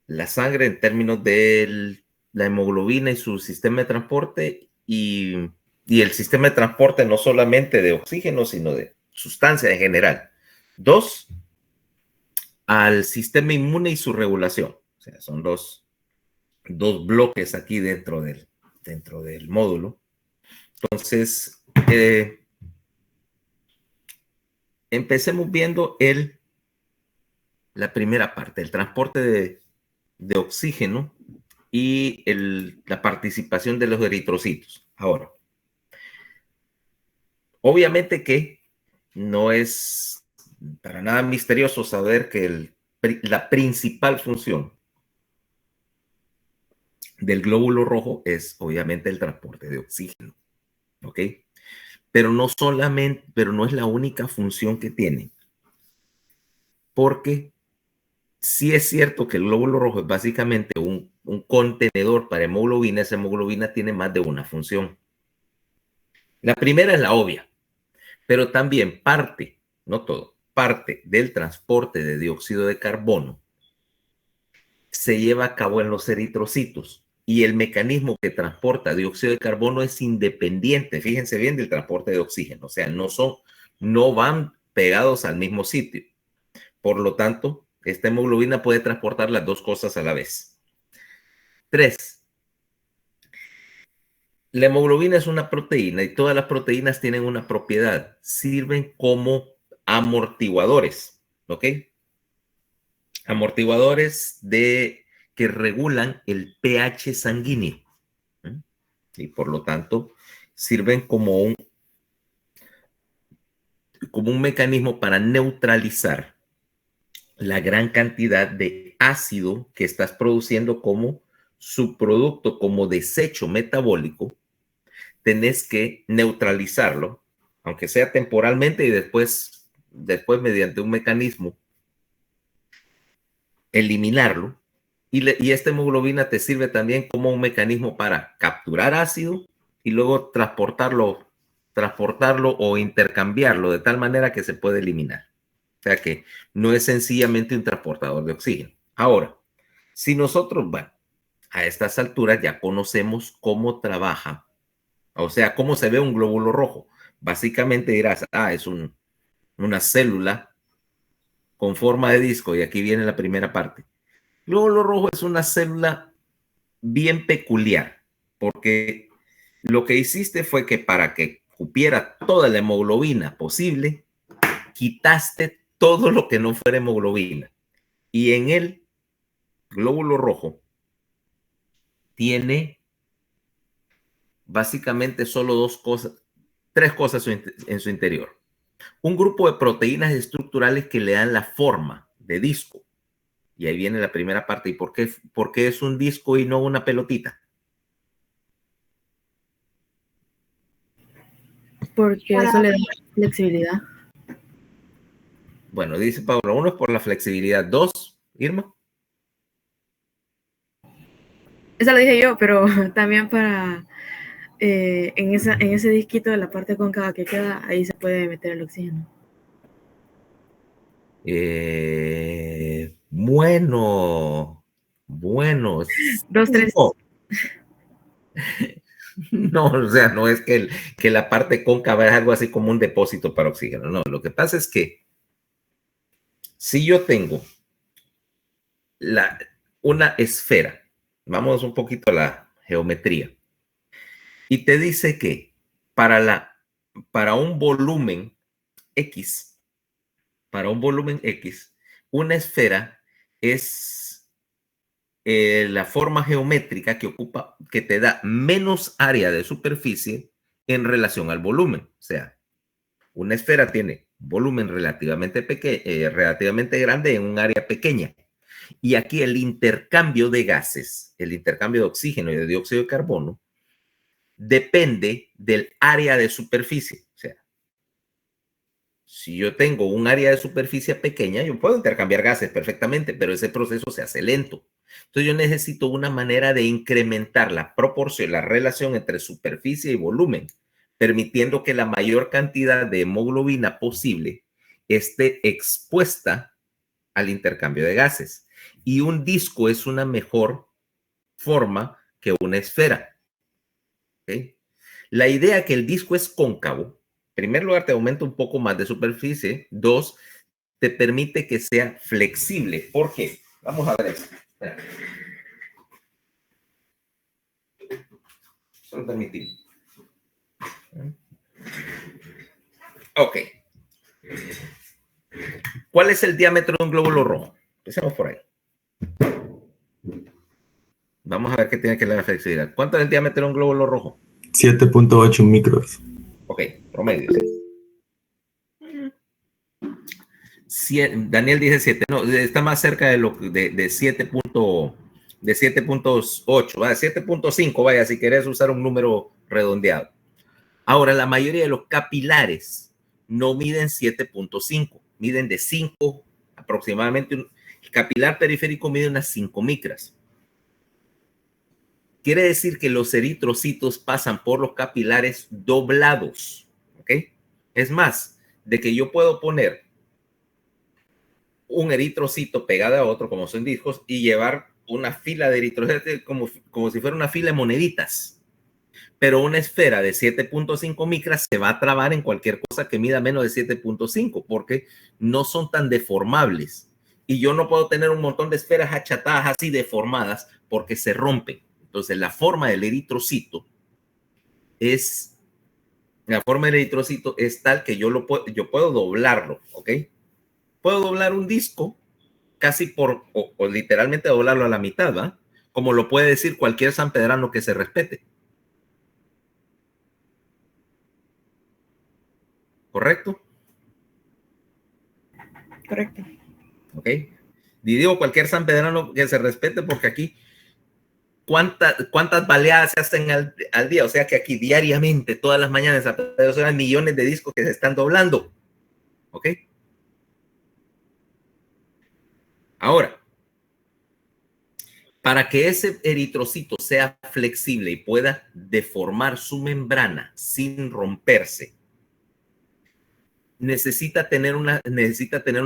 la sangre en términos de la hemoglobina y su sistema de transporte y el sistema de transporte no solamente de oxígeno, sino de sustancia en general. 2, al sistema inmune y su regulación. O sea, son dos bloques aquí dentro del módulo. Entonces, empecemos viendo la primera parte, el transporte de oxígeno y la participación de los eritrocitos. Ahora, obviamente que no es para nada misterioso saber que la principal función del glóbulo rojo es obviamente el transporte de oxígeno, ¿ok? Pero no es la única función que tiene, porque sí es cierto que el glóbulo rojo es básicamente un contenedor para hemoglobina. Esa hemoglobina tiene más de una función. La primera es la obvia, pero también parte, no todo, parte del transporte de dióxido de carbono se lleva a cabo en los eritrocitos y el mecanismo que transporta dióxido de carbono es independiente, fíjense bien, del transporte de oxígeno, o sea, no van pegados al mismo sitio. Por lo tanto, esta hemoglobina puede transportar las dos cosas a la vez. 3. La hemoglobina es una proteína y todas las proteínas tienen una propiedad. Sirven como amortiguadores, ¿ok? Amortiguadores que regulan el pH sanguíneo. Y por lo tanto, sirven como un mecanismo para neutralizar la gran cantidad de ácido que estás produciendo como subproducto, como desecho metabólico. Tenés que neutralizarlo, aunque sea temporalmente, y después mediante un mecanismo eliminarlo. Y esta hemoglobina te sirve también como un mecanismo para capturar ácido y luego transportarlo o intercambiarlo de tal manera que se puede eliminar. O sea que no es sencillamente un transportador de oxígeno. Ahora, si nosotros, bueno, a estas alturas ya conocemos cómo trabaja, o sea, cómo se ve un glóbulo rojo. Básicamente dirás, es una célula con forma de disco, y aquí viene la primera parte. El glóbulo rojo es una célula bien peculiar, porque lo que hiciste fue que para que cupiera toda la hemoglobina posible, quitaste todo lo que no fuera hemoglobina. Y en el glóbulo rojo tiene básicamente solo tres cosas en su interior. Un grupo de proteínas estructurales que le dan la forma de disco. Y ahí viene la primera parte. ¿Y por qué es un disco y no una pelotita? Porque eso le da flexibilidad. Bueno, dice Pablo, 1 es por la flexibilidad. 2, Irma. Esa lo dije yo, pero también para en ese disquito de la parte cóncava que queda, ahí se puede meter el oxígeno. Bueno. 2, 3. No. No, o sea, no es que la parte cóncava es algo así como un depósito para oxígeno. No, lo que pasa es que si yo tengo una esfera, vamos un poquito a la geometría, y te dice que para un volumen X, una esfera es la forma geométrica que te da menos área de superficie en relación al volumen. O sea, una esfera tiene un volumen relativamente grande en un área pequeña. Y aquí el intercambio de gases, el intercambio de oxígeno y de dióxido de carbono, depende del área de superficie. O sea, si yo tengo un área de superficie pequeña, yo puedo intercambiar gases perfectamente, pero ese proceso se hace lento. Entonces yo necesito una manera de incrementar la proporción, la relación entre superficie y volumen, permitiendo que la mayor cantidad de hemoglobina posible esté expuesta al intercambio de gases. Y un disco es una mejor forma que una esfera. ¿Okay? La idea que el disco es cóncavo, en primer lugar, te aumenta un poco más de superficie. Dos, te permite que sea flexible. ¿Por qué? Vamos a ver esto. Solo permitir. Ok. ¿Cuál es el diámetro de un glóbulo rojo? Empecemos por ahí. Vamos a ver qué tiene que ver la flexibilidad. ¿Cuánto es el diámetro de un glóbulo rojo? 7.8 micros. Ok, promedio. Daniel dice 7. No, está más cerca de 7. De 7.8, vaya, 7.5, vaya, si querés usar un número redondeado. Ahora, la mayoría de los capilares no miden 7.5, miden de 5 aproximadamente. El capilar periférico mide unas 5 micras. Quiere decir que los eritrocitos pasan por los capilares doblados, ¿ok? Es más, de que yo puedo poner un eritrocito pegado a otro, como son discos, y llevar una fila de eritrocitos como si fuera una fila de moneditas. Pero una esfera de 7.5 micras se va a trabar en cualquier cosa que mida menos de 7.5 porque no son tan deformables. Y yo no puedo tener un montón de esferas achatadas así deformadas porque se rompen. Entonces, la forma del eritrocito es tal que yo puedo doblarlo, ¿ok? Puedo doblar un disco casi o literalmente doblarlo a la mitad, ¿va? Como lo puede decir cualquier sanpedrano que se respete. ¿Correcto? Correcto. ¿Ok? Y digo cualquier sanpedrano que se respete porque aquí ¿cuántas baleadas se hacen al día? O sea que aquí diariamente, todas las mañanas, hay millones de discos que se están doblando. ¿Ok? Ahora, para que ese eritrocito sea flexible y pueda deformar su membrana sin romperse, necesita tener una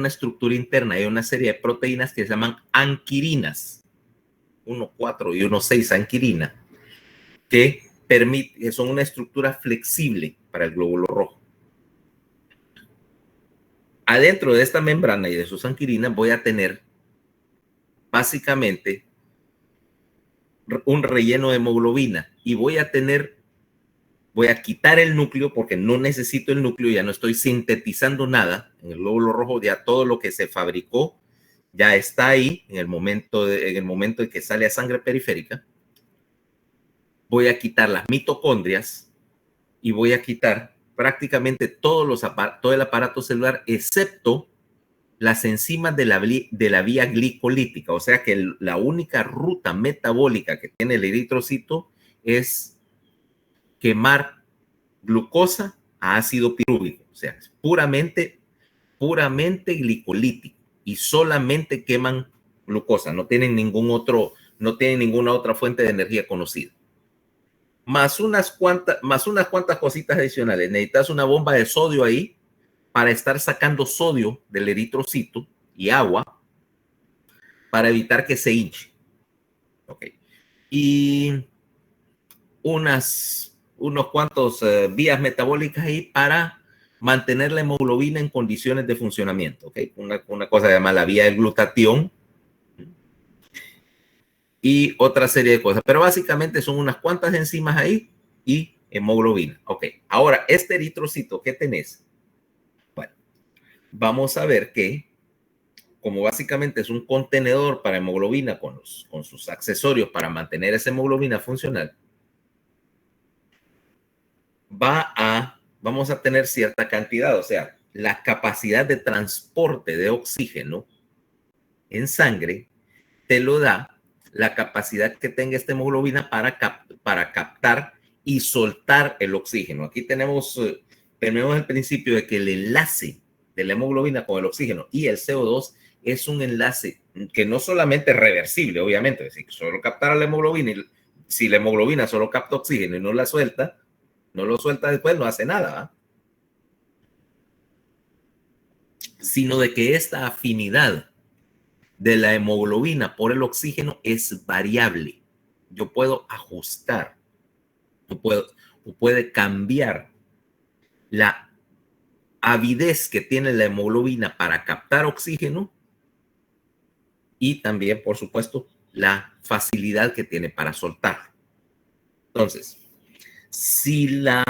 estructura interna. Hay una serie de proteínas que se llaman anquirinas, 1,4 y 1,6 anquirina, que son una estructura flexible para el glóbulo rojo. Adentro de esta membrana y de sus anquirinas voy a tener básicamente un relleno de hemoglobina y voy a quitar el núcleo porque no necesito el núcleo, ya no estoy sintetizando nada en el glóbulo rojo, ya todo lo que se fabricó ya está ahí en el momento en que sale a sangre periférica. Voy a quitar las mitocondrias y voy a quitar prácticamente todo el aparato celular excepto las enzimas de la vía glicolítica, o sea que la única ruta metabólica que tiene el eritrocito es quemar glucosa a ácido pirúvico, o sea, es puramente glicolítico y solamente queman glucosa, no tienen ninguna otra fuente de energía conocida. Más unas cuantas cositas adicionales. Necesitas una bomba de sodio ahí para estar sacando sodio del eritrocito y agua para evitar que se hinche. Okay. Y unos cuantos vías metabólicas ahí para mantener la hemoglobina en condiciones de funcionamiento. Okay. Una cosa se llama la vía del glutatión y otra serie de cosas. Pero básicamente son unas cuantas enzimas ahí y hemoglobina. Ok, ahora este eritrocito que tenés, bueno, vamos a ver que como básicamente es un contenedor para hemoglobina con sus accesorios para mantener esa hemoglobina funcional, vamos a tener cierta cantidad, o sea, la capacidad de transporte de oxígeno en sangre te lo da la capacidad que tenga esta hemoglobina para captar y soltar el oxígeno. Aquí tenemos el principio de que el enlace de la hemoglobina con el oxígeno y el CO2 es un enlace que no solamente es reversible, obviamente, es decir, solo captar la hemoglobina y si la hemoglobina solo capta oxígeno y no lo suelta después, no hace nada, sino de que esta afinidad de la hemoglobina por el oxígeno es variable. Yo puedo ajustar, o puede cambiar la avidez que tiene la hemoglobina para captar oxígeno y también, por supuesto, la facilidad que tiene para soltar. Entonces, si la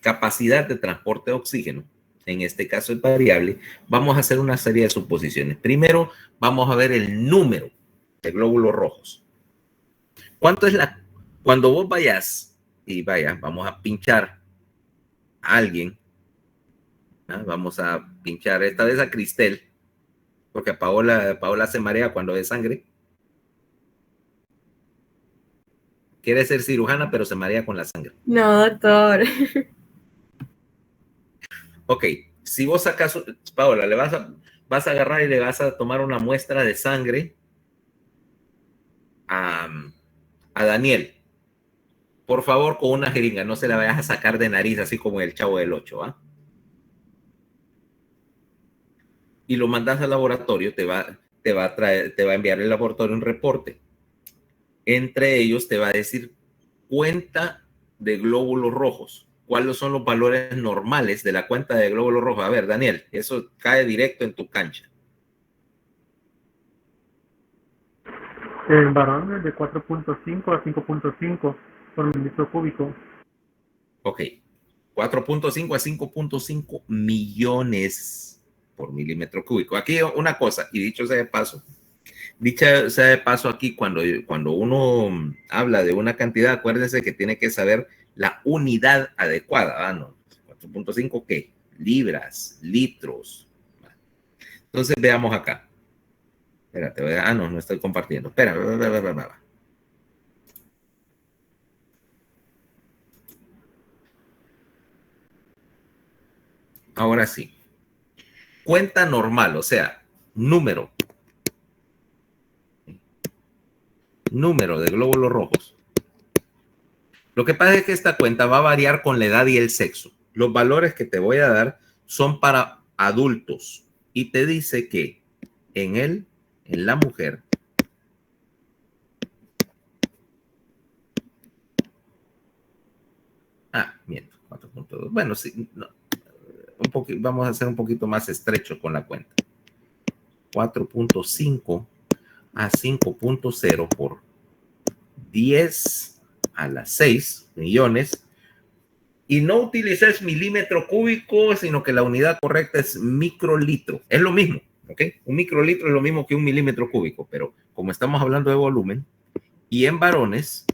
capacidad de transporte de oxígeno, en este caso es variable, vamos a hacer una serie de suposiciones. Primero, vamos a ver el número de glóbulos rojos. ¿Cuánto es cuando vos vayas vamos a pinchar a alguien, ¿no? Vamos a pinchar esta vez a Cristel, porque a Paola se marea cuando ve sangre. Quiere ser cirujana, pero se marea con la sangre. No, doctor. Ok, si vos sacas, Paola, vas a agarrar y le vas a tomar una muestra de sangre a Daniel. Por favor, con una jeringa, no se la vayas a sacar de nariz, así como el Chavo del 8, ¿ah? Y lo mandas al laboratorio, te va a enviar el laboratorio un reporte. Entre ellos te va a decir cuenta de glóbulos rojos. ¿Cuáles son los valores normales de la cuenta de glóbulos rojos? A ver, Daniel, eso cae directo en tu cancha. En varones de 4.5 a 5.5 por milímetro cúbico. Ok, 4.5 a 5.5 millones por milímetro cúbico. Aquí una cosa, y dicho sea de paso, aquí cuando uno habla de una cantidad, acuérdense que tiene que saber la unidad adecuada. ¿No? 4.5, ¿qué? Libras, litros. Entonces veamos acá. Espérate, no estoy compartiendo. Espera. Ahora sí. Cuenta normal, o sea, número de glóbulos rojos. Lo que pasa es que esta cuenta va a variar con la edad y el sexo. Los valores que te voy a dar son para adultos y te dice que en la mujer, miento, 4.2. Bueno, sí, no, vamos a hacer un poquito más estrecho con la cuenta. 4.5 a 5.0 por 10 a la 6 millones. Y no utilices milímetro cúbico, sino que la unidad correcta es microlitro. Es lo mismo, ¿ok? Un microlitro es lo mismo que un milímetro cúbico, pero como estamos hablando de volumen, y en varones,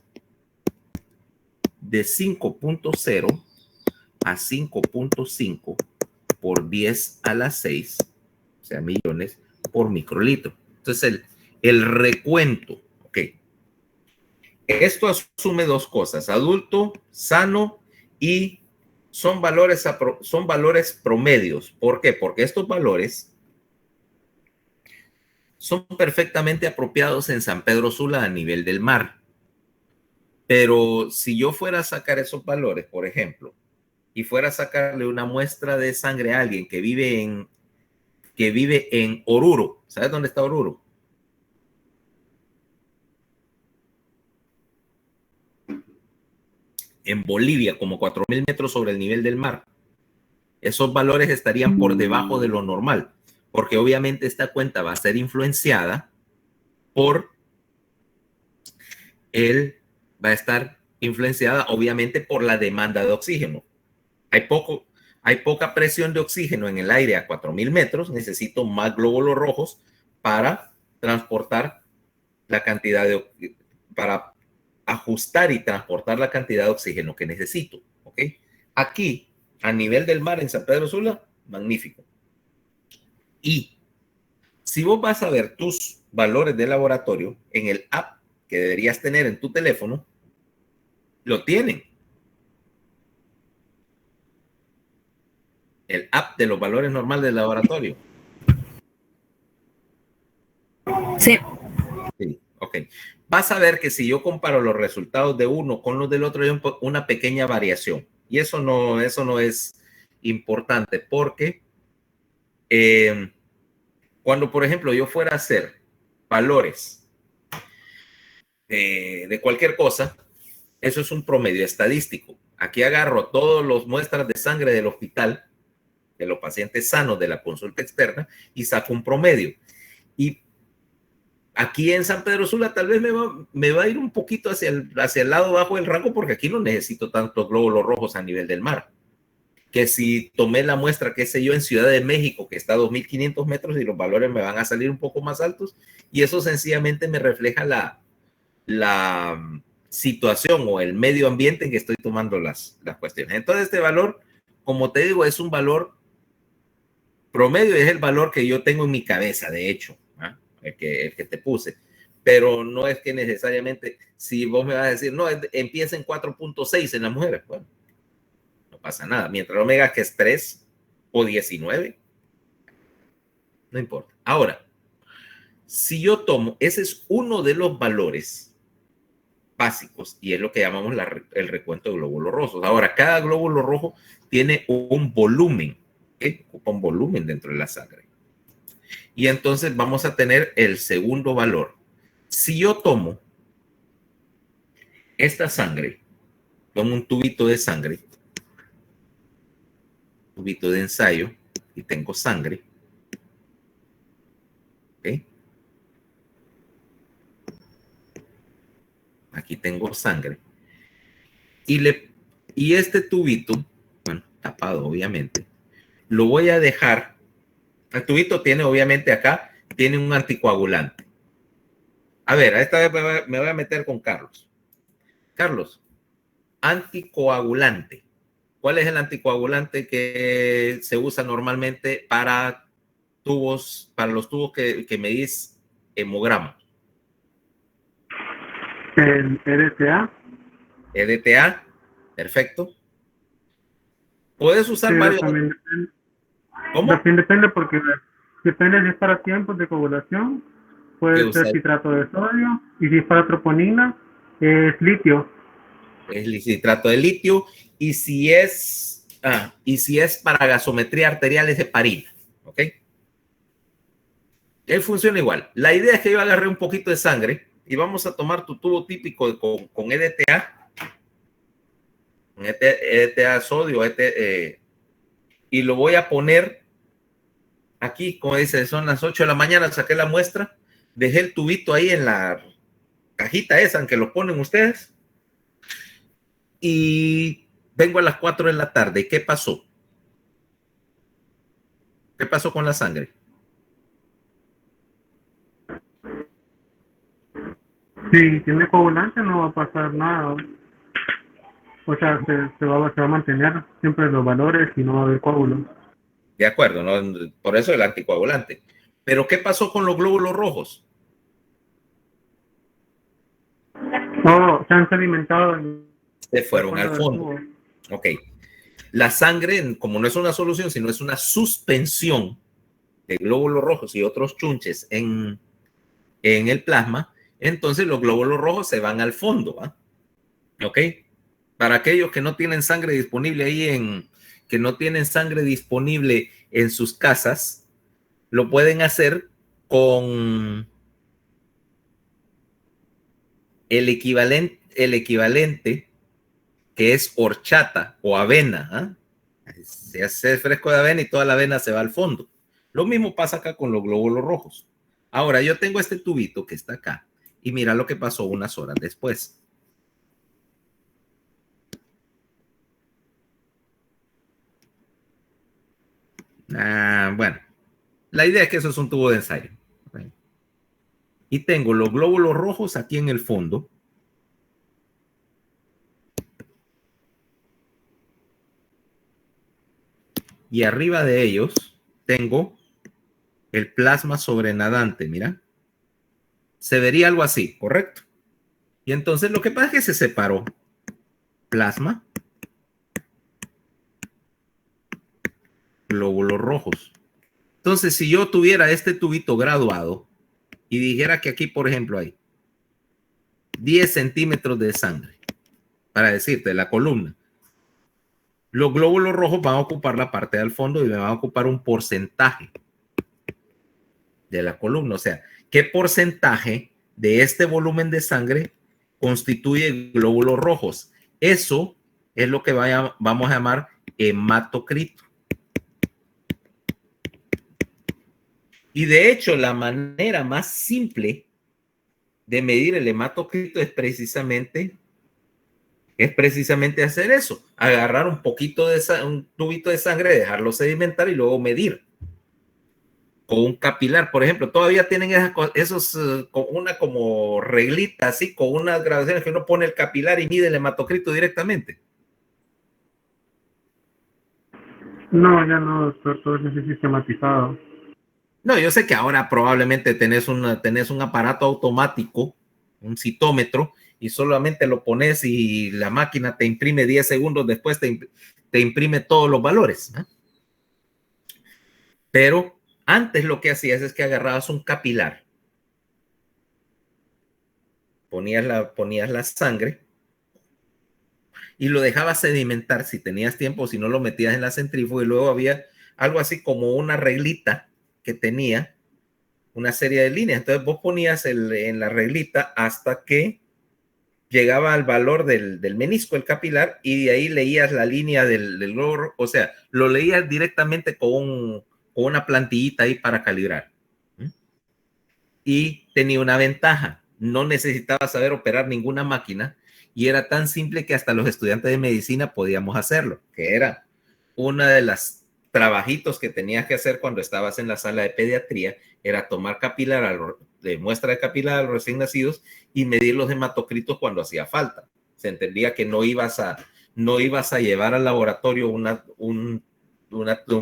de 5.0 a 5.5 por 10 a la 6, o sea, millones por microlitro. Entonces, el recuento, ¿ok? Esto asume dos cosas, adulto, sano, y son valores promedios. ¿Por qué? Porque estos valores son perfectamente apropiados en San Pedro Sula a nivel del mar. Pero si yo fuera a sacar esos valores, por ejemplo, y fuera a sacarle una muestra de sangre a alguien que vive en Oruro, ¿sabes dónde está Oruro? En Bolivia, como 4.000 metros sobre el nivel del mar. Esos valores estarían por debajo de lo normal, porque obviamente esta cuenta va a ser influenciada va a estar influenciada obviamente por la demanda de oxígeno. Hay poca presión de oxígeno en el aire a 4.000 metros, necesito más glóbulos rojos para transportar la cantidad para ajustar y transportar la cantidad de oxígeno que necesito, ¿ok? Aquí, a nivel del mar en San Pedro Sula, magnífico. Y si vos vas a ver tus valores de laboratorio en el app que deberías tener en tu teléfono, lo tienen. El app de los valores normales del laboratorio. Sí. Sí, ok. Vas a ver que si yo comparo los resultados de uno con los del otro, hay una pequeña variación. Y eso no es importante porque Cuando, por ejemplo, yo fuera a hacer valores de cualquier cosa, eso es un promedio estadístico. Aquí agarro todas las muestras de sangre del hospital, de los pacientes sanos de la consulta externa, y saco un promedio. Y aquí en San Pedro Sula tal vez me va a ir un poquito hacia el lado bajo del rango, porque aquí no necesito tantos glóbulos rojos a nivel del mar. Que si tomé la muestra, qué sé yo, en Ciudad de México, que está a 2.500 metros y los valores me van a salir un poco más altos, y eso sencillamente me refleja la situación o el medio ambiente en que estoy tomando las cuestiones. Entonces, este valor, como te digo, es un valor promedio, es el valor que yo tengo en mi cabeza, de hecho, ¿eh? el que te puse. Pero no es que necesariamente, si vos me vas a decir, no, empieza en 4.6 en las mujeres, bueno, no pasa nada. Mientras no me digas que es 3 o 19, no importa. Ahora, si yo tomo, ese es uno de los valores básicos y es lo que llamamos el recuento de glóbulos rojos. Ahora, cada glóbulo rojo tiene un volumen, ¿okay? Ocupa un volumen dentro de la sangre. Y entonces vamos a tener el segundo valor. Si yo tomo esta sangre, tomo un tubito de sangre, tubito de ensayo, y tengo sangre, ¿okay? Aquí tengo sangre. Y este tubito, bueno, tapado obviamente, lo voy a dejar. El tubito tiene obviamente acá, tiene un anticoagulante. A ver, a esta vez me voy a meter con Carlos. Carlos, anticoagulante. ¿Cuál es el anticoagulante que se usa normalmente para los tubos que medís hemograma? El EDTA. EDTA, perfecto. Puedes usar Sí, varios. también depende. ¿Cómo? También depende porque depende si es para tiempos de coagulación, puede ser citrato de sodio, y si es para troponina, es litio. Es citrato de litio, y si es para gasometría arterial es heparina, ¿ok? Él funciona igual. La idea es que yo agarré un poquito de sangre y vamos a tomar tu tubo típico con EDTA, EDTA sodio, y lo voy a poner aquí, como dice, son las 8 de la mañana, saqué la muestra, dejé el tubito ahí en la cajita esa en que lo ponen ustedes, y vengo a las 4 de la tarde. ¿Qué pasó? ¿Qué pasó con la sangre? Si tiene coagulante no va a pasar nada. O sea, se va a mantener siempre los valores y no va a haber coágulos. De acuerdo, ¿no? Por eso el anticoagulante. Pero ¿qué pasó con los glóbulos rojos? No, se han sedimentado. Se fueron al fondo. Ok. La sangre, como no es una solución, sino es una suspensión de glóbulos rojos y otros chunches en el plasma, entonces los glóbulos rojos se van al fondo, ¿va? Ok. Para aquellos que no tienen sangre disponible que no tienen sangre disponible en sus casas, lo pueden hacer con el equivalente que es horchata o avena, ¿eh? Se hace fresco de avena y toda la avena se va al fondo. Lo mismo pasa acá con los glóbulos rojos. Ahora, yo tengo este tubito que está acá y mira lo que pasó unas horas después. Bueno, la idea es que eso es un tubo de ensayo. Y tengo los glóbulos rojos aquí en el fondo. Y arriba de ellos tengo el plasma sobrenadante, mira. Se vería algo así, ¿correcto? Y entonces lo que pasa es que se separó plasma, glóbulos rojos. Entonces, si yo tuviera este tubito graduado y dijera que aquí, por ejemplo, hay 10 centímetros de sangre, para decirte, la columna, los glóbulos rojos van a ocupar la parte del fondo y me van a ocupar un porcentaje de la columna. O sea, ¿qué porcentaje de este volumen de sangre constituye glóbulos rojos? Eso es lo que vamos a llamar hematocrito. Y de hecho, la manera más simple de medir el hematocrito es precisamente hacer eso, agarrar un poquito de un tubito de sangre, dejarlo sedimentar y luego medir con un capilar, por ejemplo. Todavía tienen esos con una como reglita así, con unas grabaciones que uno pone el capilar y mide el hematocrito directamente. No, ya no, doctor, todo eso es sistematizado. No, yo sé que ahora probablemente tenés un aparato automático, un citómetro, y solamente lo pones y la máquina te imprime 10 segundos después, te imprime todos los valores, ¿eh? Pero antes lo que hacías es que agarrabas un capilar, ponías la sangre y lo dejabas sedimentar si tenías tiempo, si no lo metías en la centrífuga, y luego había algo así como una reglita que tenía una serie de líneas. Entonces vos ponías en la reglita hasta que llegaba al valor del menisco, el capilar, y de ahí leías la línea del glóbulo, o sea, lo leías directamente con una plantillita ahí para calibrar. Y tenía una ventaja, no necesitabas saber operar ninguna máquina, y era tan simple que hasta los estudiantes de medicina podíamos hacerlo, que era una de las trabajitos que tenías que hacer cuando estabas en la sala de pediatría, era tomar de muestra de capilar a los recién nacidos y medir los hematocritos cuando hacía falta. Se entendía que no ibas a llevar al laboratorio un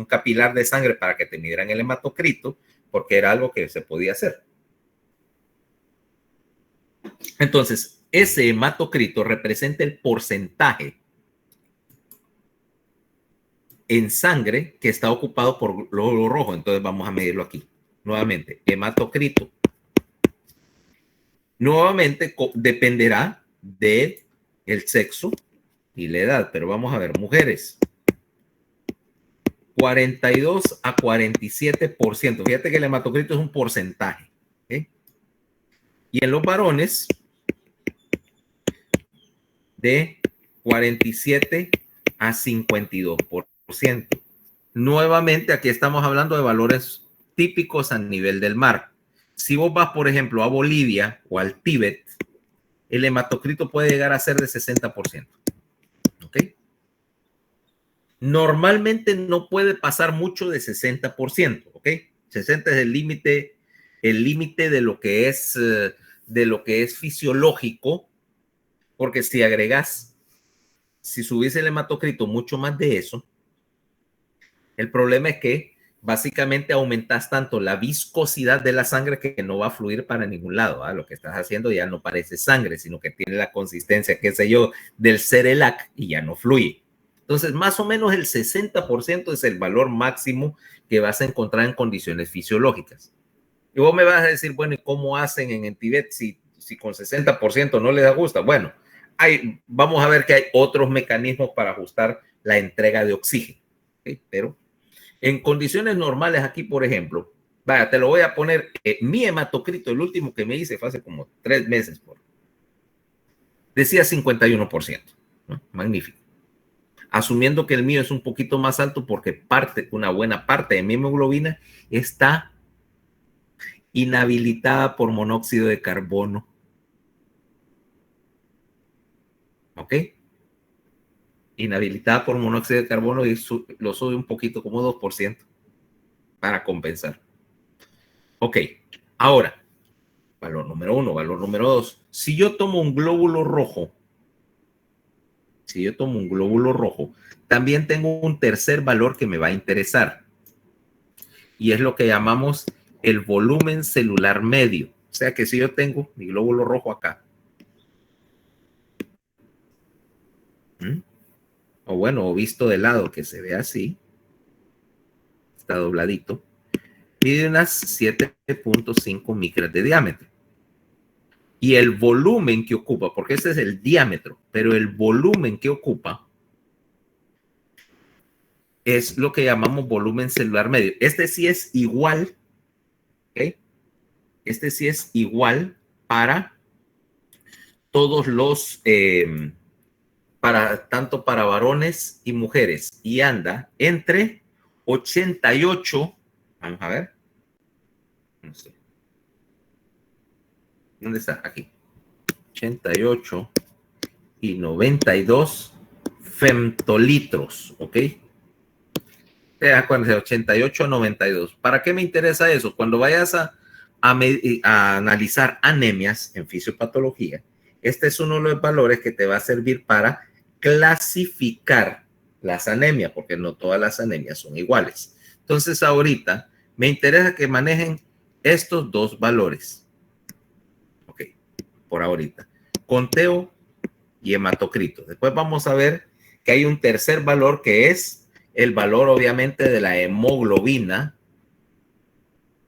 capilar de sangre para que te midieran el hematocrito, porque era algo que se podía hacer. Entonces, ese hematocrito representa el porcentaje en sangre que está ocupado por glóbulo rojo. Entonces vamos a medirlo aquí. Nuevamente, hematocrito. Nuevamente dependerá del sexo y la edad, pero vamos a ver, mujeres. 42 a 47%. Fíjate que el hematocrito es un porcentaje, ¿okay? Y en los varones, de 47 a 52%. Nuevamente, aquí estamos hablando de valores típicos a nivel del mar. Si vos vas, por ejemplo, a Bolivia o al Tíbet, el hematocrito puede llegar a ser de 60%. ¿Ok? Normalmente no puede pasar mucho de 60%. ¿Ok? 60 es el límite de lo que es fisiológico, porque si subís el hematocrito mucho más de eso, el problema es que básicamente aumentas tanto la viscosidad de la sangre que no va a fluir para ningún lado, ¿eh? Lo que estás haciendo ya no parece sangre, sino que tiene la consistencia, qué sé yo, del Cerelac y ya no fluye. Entonces, más o menos el 60% es el valor máximo que vas a encontrar en condiciones fisiológicas. Y vos me vas a decir, bueno, ¿y cómo hacen en Tíbet si con 60% no les gusta? Bueno, vamos a ver que hay otros mecanismos para ajustar la entrega de oxígeno. ¿Okay? Pero en condiciones normales aquí, por ejemplo, vaya, te lo voy a poner, mi hematocrito, el último que me hice fue hace como 3 meses, decía 51%, ¿no? Magnífico. Asumiendo que el mío es un poquito más alto porque una buena parte de mi hemoglobina está inhabilitada por monóxido de carbono. ¿Ok? Inhabilitada por monóxido de carbono y lo sube un poquito, como 2%, para compensar. Ok, ahora, valor número 1, valor número 2. Si yo tomo un glóbulo rojo, también tengo un tercer valor que me va a interesar. Y es lo que llamamos el volumen celular medio. O sea que si yo tengo mi glóbulo rojo acá, o bueno, o visto de lado, que se ve así, está dobladito, mide unas 7.5 micras de diámetro. Y el volumen que ocupa, porque este es el diámetro, pero el volumen que ocupa es lo que llamamos volumen celular medio. Este sí es igual, ¿okay? Este sí es igual para todos los, tanto para varones y mujeres, y anda entre 88, vamos a ver, no sé, ¿dónde está? Aquí, 88 y 92 femtolitros, ¿ok? Acuérdense, 88 a 92. ¿Para qué me interesa eso? Cuando vayas a analizar anemias en fisiopatología, este es uno de los valores que te va a servir para clasificar las anemias, porque no todas las anemias son iguales. Entonces, ahorita me interesa que manejen estos dos valores. Ok, por ahorita. Conteo y hematocrito. Después vamos a ver que hay un tercer valor que es el valor, obviamente, de la hemoglobina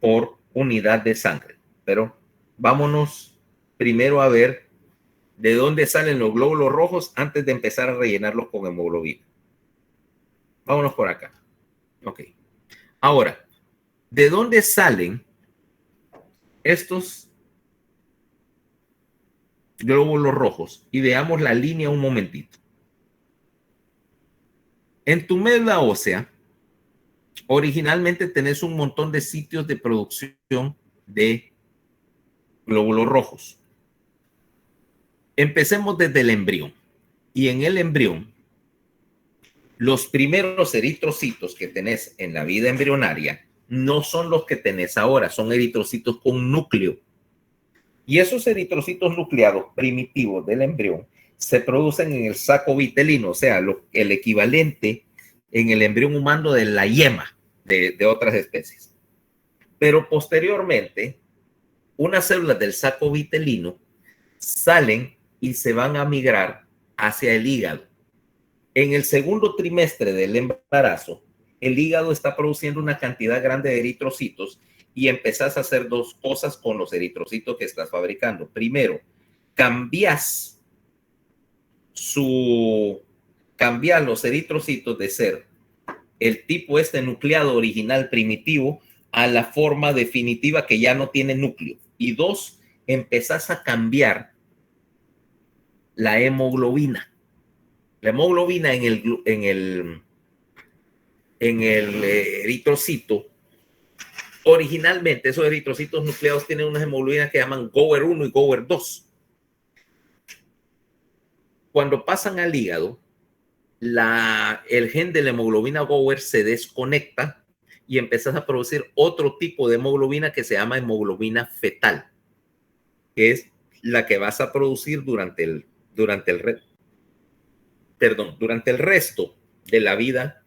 por unidad de sangre. Pero vámonos primero a ver de dónde salen los glóbulos rojos antes de empezar a rellenarlos con hemoglobina. Vámonos por acá. Ok. Ahora, ¿de dónde salen estos glóbulos rojos? Y veamos la línea un momentito. En tu médula ósea, originalmente tenés un montón de sitios de producción de glóbulos rojos. Empecemos desde el embrión. Y en el embrión, los primeros eritrocitos que tenés en la vida embrionaria no son los que tenés ahora, son eritrocitos con núcleo. Y esos eritrocitos nucleados primitivos del embrión se producen en el saco vitelino, o sea, el equivalente en el embrión humano de la yema de otras especies. Pero posteriormente, unas células del saco vitelino salen y se van a migrar hacia el hígado. En el segundo trimestre del embarazo, el hígado está produciendo una cantidad grande de eritrocitos y empezás a hacer dos cosas con los eritrocitos que estás fabricando. Primero, cambias los eritrocitos de ser el tipo nucleado original primitivo a la forma definitiva que ya no tiene núcleo. Y dos, empezás a cambiar la hemoglobina. La hemoglobina en el eritrocito, originalmente esos eritrocitos nucleados tienen unas hemoglobinas que llaman Gower 1 y Gower 2. Cuando pasan al hígado, el gen de la hemoglobina Gower se desconecta y empiezas a producir otro tipo de hemoglobina que se llama hemoglobina fetal, que es la que vas a producir durante el resto de la vida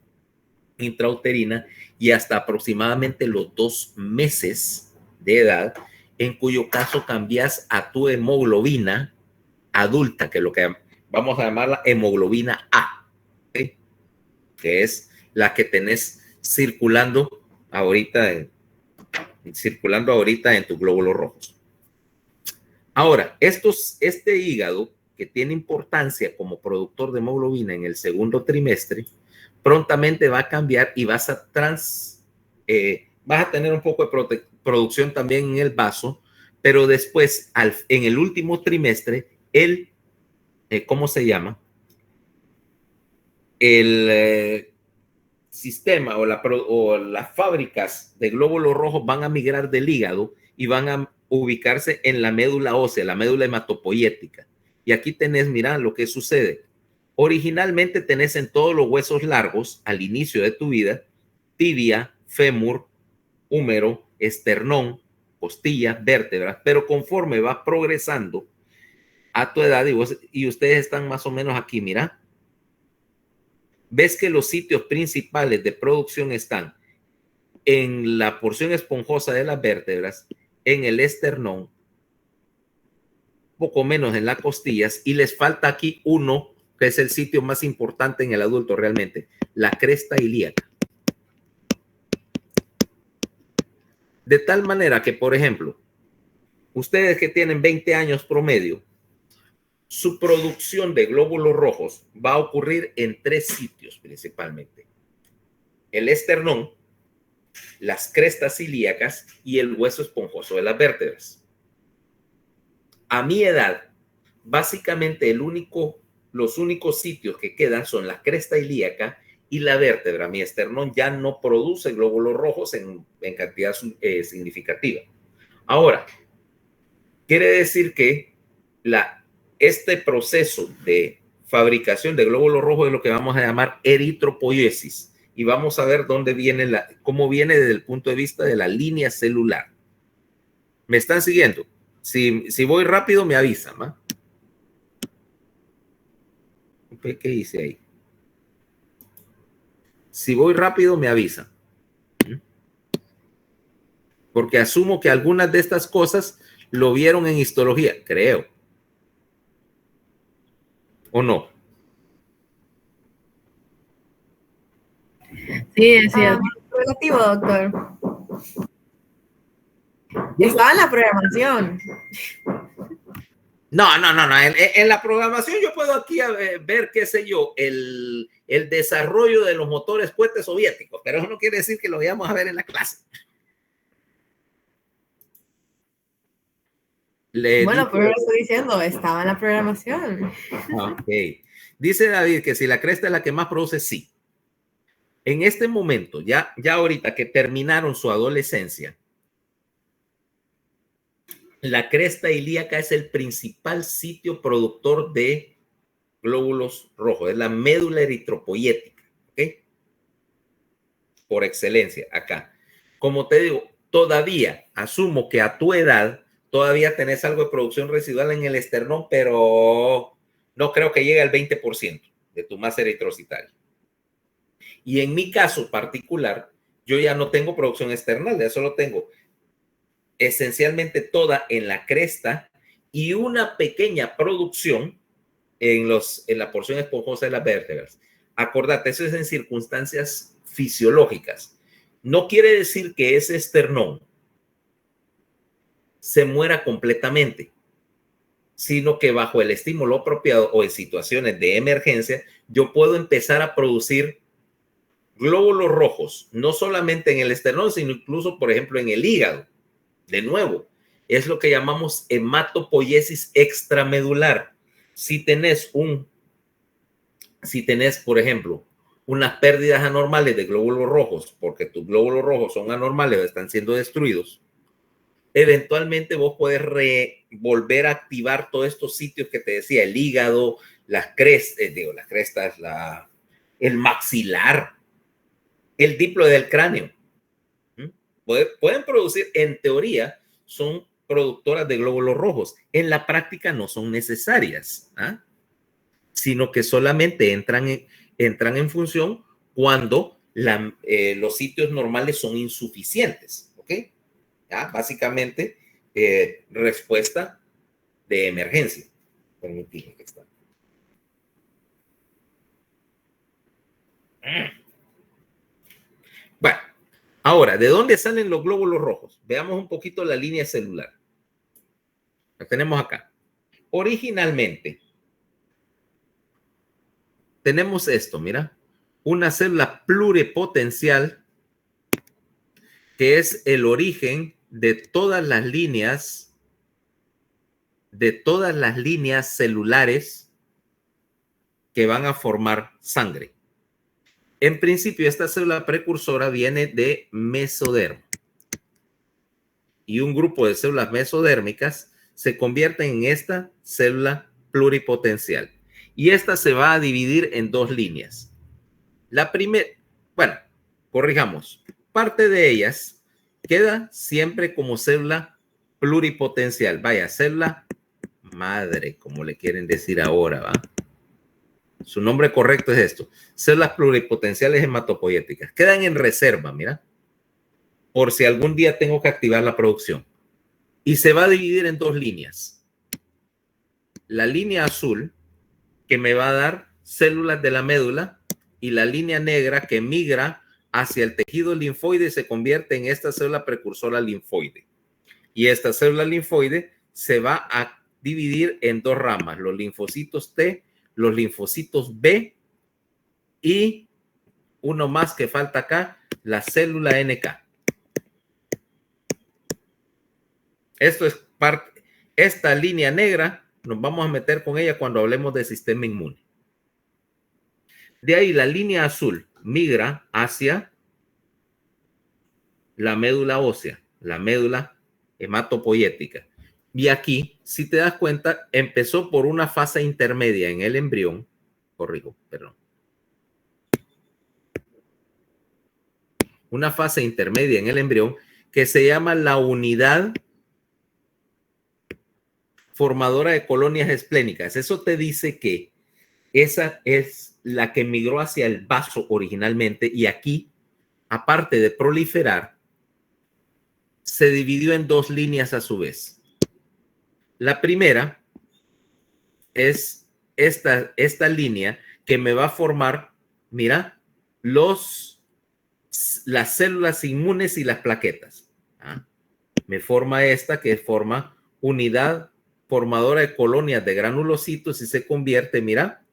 intrauterina y hasta aproximadamente los 2 meses de edad, en cuyo caso cambias a tu hemoglobina adulta, que es lo que vamos a llamar la hemoglobina A, ¿sí? Que es la que tenés circulando ahorita en tus glóbulos rojos. Ahora, este hígado, que tiene importancia como productor de hemoglobina en el segundo trimestre, prontamente va a cambiar y vas a tener un poco de producción también en el vaso, pero después, en el último trimestre, ¿cómo se llama? El sistema o las fábricas de glóbulos rojos van a migrar del hígado y van a ubicarse en la médula ósea, la médula hematopoyética. Y aquí tenés, mirá lo que sucede. Originalmente tenés en todos los huesos largos, al inicio de tu vida, tibia, fémur, húmero, esternón, costilla, vértebras, pero conforme vas progresando a tu edad, y ustedes están más o menos aquí, mira, ves que los sitios principales de producción están en la porción esponjosa de las vértebras, en el esternón, poco menos en las costillas, y les falta aquí uno que es el sitio más importante en el adulto realmente, la cresta ilíaca. De tal manera que, por ejemplo, ustedes que tienen 20 años promedio, su producción de glóbulos rojos va a ocurrir en 3 sitios principalmente. El esternón, las crestas ilíacas y el hueso esponjoso de las vértebras. A mi edad, básicamente los únicos sitios que quedan son la cresta ilíaca y la vértebra. Mi esternón ya no produce glóbulos rojos en cantidad significativa. Ahora, quiere decir que este proceso de fabricación de glóbulos rojos es lo que vamos a llamar eritropoiesis. Y vamos a ver cómo viene desde el punto de vista de la línea celular. ¿Me están siguiendo? Si voy rápido, me avisan, ¿va? ¿Qué hice ahí? Si voy rápido, me avisan. Porque asumo que algunas de estas cosas lo vieron en histología, creo. ¿O no? Sí, es cierto. Relativo, doctor. Estaba en la programación. No. En la programación yo puedo aquí ver, qué sé yo, el desarrollo de los motores cohetes soviéticos, pero eso no quiere decir que lo vayamos a ver en la clase. Bueno, pero lo estoy diciendo, estaba en la programación. Ok. Dice David que si la cresta es la que más produce, sí. En este momento, ya ahorita que terminaron su adolescencia, la cresta ilíaca es el principal sitio productor de glóbulos rojos, es la médula eritropoyética, ¿ok? Por excelencia, acá. Como te digo, todavía asumo que a tu edad todavía tenés algo de producción residual en el esternón, pero no creo que llegue al 20% de tu masa eritrocitaria. Y en mi caso particular, yo ya no tengo producción external, ya solo tengo esencialmente toda en la cresta y una pequeña producción en la porción esponjosa de las vértebras. Acordate, eso es en circunstancias fisiológicas. No quiere decir que ese esternón se muera completamente, sino que bajo el estímulo apropiado o en situaciones de emergencia, yo puedo empezar a producir glóbulos rojos, no solamente en el esternón, sino incluso, por ejemplo, en el hígado. De nuevo, es lo que llamamos hematopoiesis extramedular. Si tenés, por ejemplo, unas pérdidas anormales de glóbulos rojos, porque tus glóbulos rojos son anormales o están siendo destruidos, eventualmente vos puedes volver a activar todos estos sitios que te decía, el hígado, las crestas, el maxilar, el diploide del cráneo. Pueden producir, en teoría, son productoras de glóbulos rojos. En la práctica no son necesarias, sino que solamente entran en función cuando los sitios normales son insuficientes. ¿Ok? Básicamente, respuesta de emergencia. Permitirme que está. Bueno. Ahora, ¿de dónde salen los glóbulos rojos? Veamos un poquito la línea celular. La tenemos acá. Originalmente, tenemos esto, mira. Una célula pluripotencial que es el origen de todas las líneas celulares que van a formar sangre. En principio, esta célula precursora viene de mesodermo. Y un grupo de células mesodérmicas se convierten en esta célula pluripotencial. Y esta se va a dividir en dos líneas. La primera, corrijamos. Parte de ellas queda siempre como célula pluripotencial. Vaya, célula madre, como le quieren decir ahora, ¿va? Su nombre correcto es esto. Células pluripotenciales hematopoyéticas. Quedan en reserva, mira. Por si algún día tengo que activar la producción. Y se va a dividir en dos líneas. La línea azul, que me va a dar células de la médula, y la línea negra que migra hacia el tejido linfoide y se convierte en esta célula precursora linfoide. Y esta célula linfoide se va a dividir en dos ramas. Los linfocitos T, los linfocitos B y uno más que falta acá, la célula NK. Esto es parte, esta línea negra nos vamos a meter con ella cuando hablemos del sistema inmune. De ahí la línea azul migra hacia la médula ósea, la médula hematopoyética. Y aquí, si te das cuenta, empezó por una fase intermedia en el embrión, una fase intermedia en el embrión que se llama la unidad formadora de colonias esplénicas. Eso te dice que esa es la que migró hacia el vaso originalmente y aquí, aparte de proliferar, se dividió en dos líneas a su vez. La primera es esta línea que me va a formar, mira, las células inmunes y las plaquetas. Me forma esta que forma unidad formadora de colonias de granulocitos y se convierte, mira,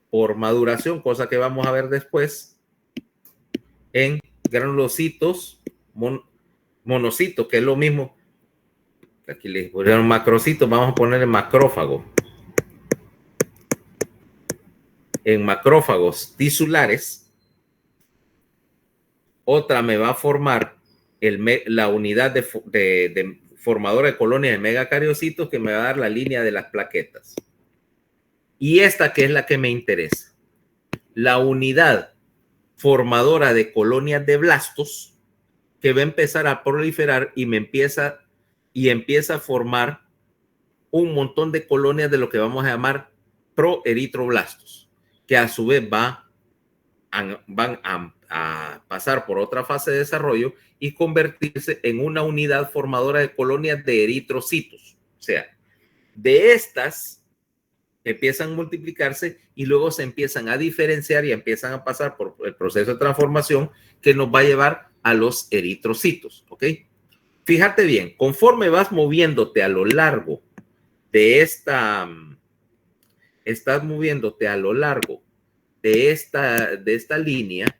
por maduración, cosa que vamos a ver después, en granulocitos monocitos, que es lo mismo. Aquí les pusieron macrocitos, vamos a poner en macrófago. En macrófagos tisulares, otra me va a formar la unidad de formadora de colonias de megacariocitos que me va a dar la línea de las plaquetas. Y esta que es la que me interesa, la unidad formadora de colonias de blastos que va a empezar a proliferar y empieza a formar un montón de colonias de lo que vamos a llamar proeritroblastos, que a su vez van a pasar por otra fase de desarrollo y convertirse en una unidad formadora de colonias de eritrocitos. O sea, de estas empiezan a multiplicarse y luego se empiezan a diferenciar y empiezan a pasar por el proceso de transformación que nos va a llevar a los eritrocitos, ¿ok? Fíjate bien, conforme vas moviéndote a lo largo de esta línea,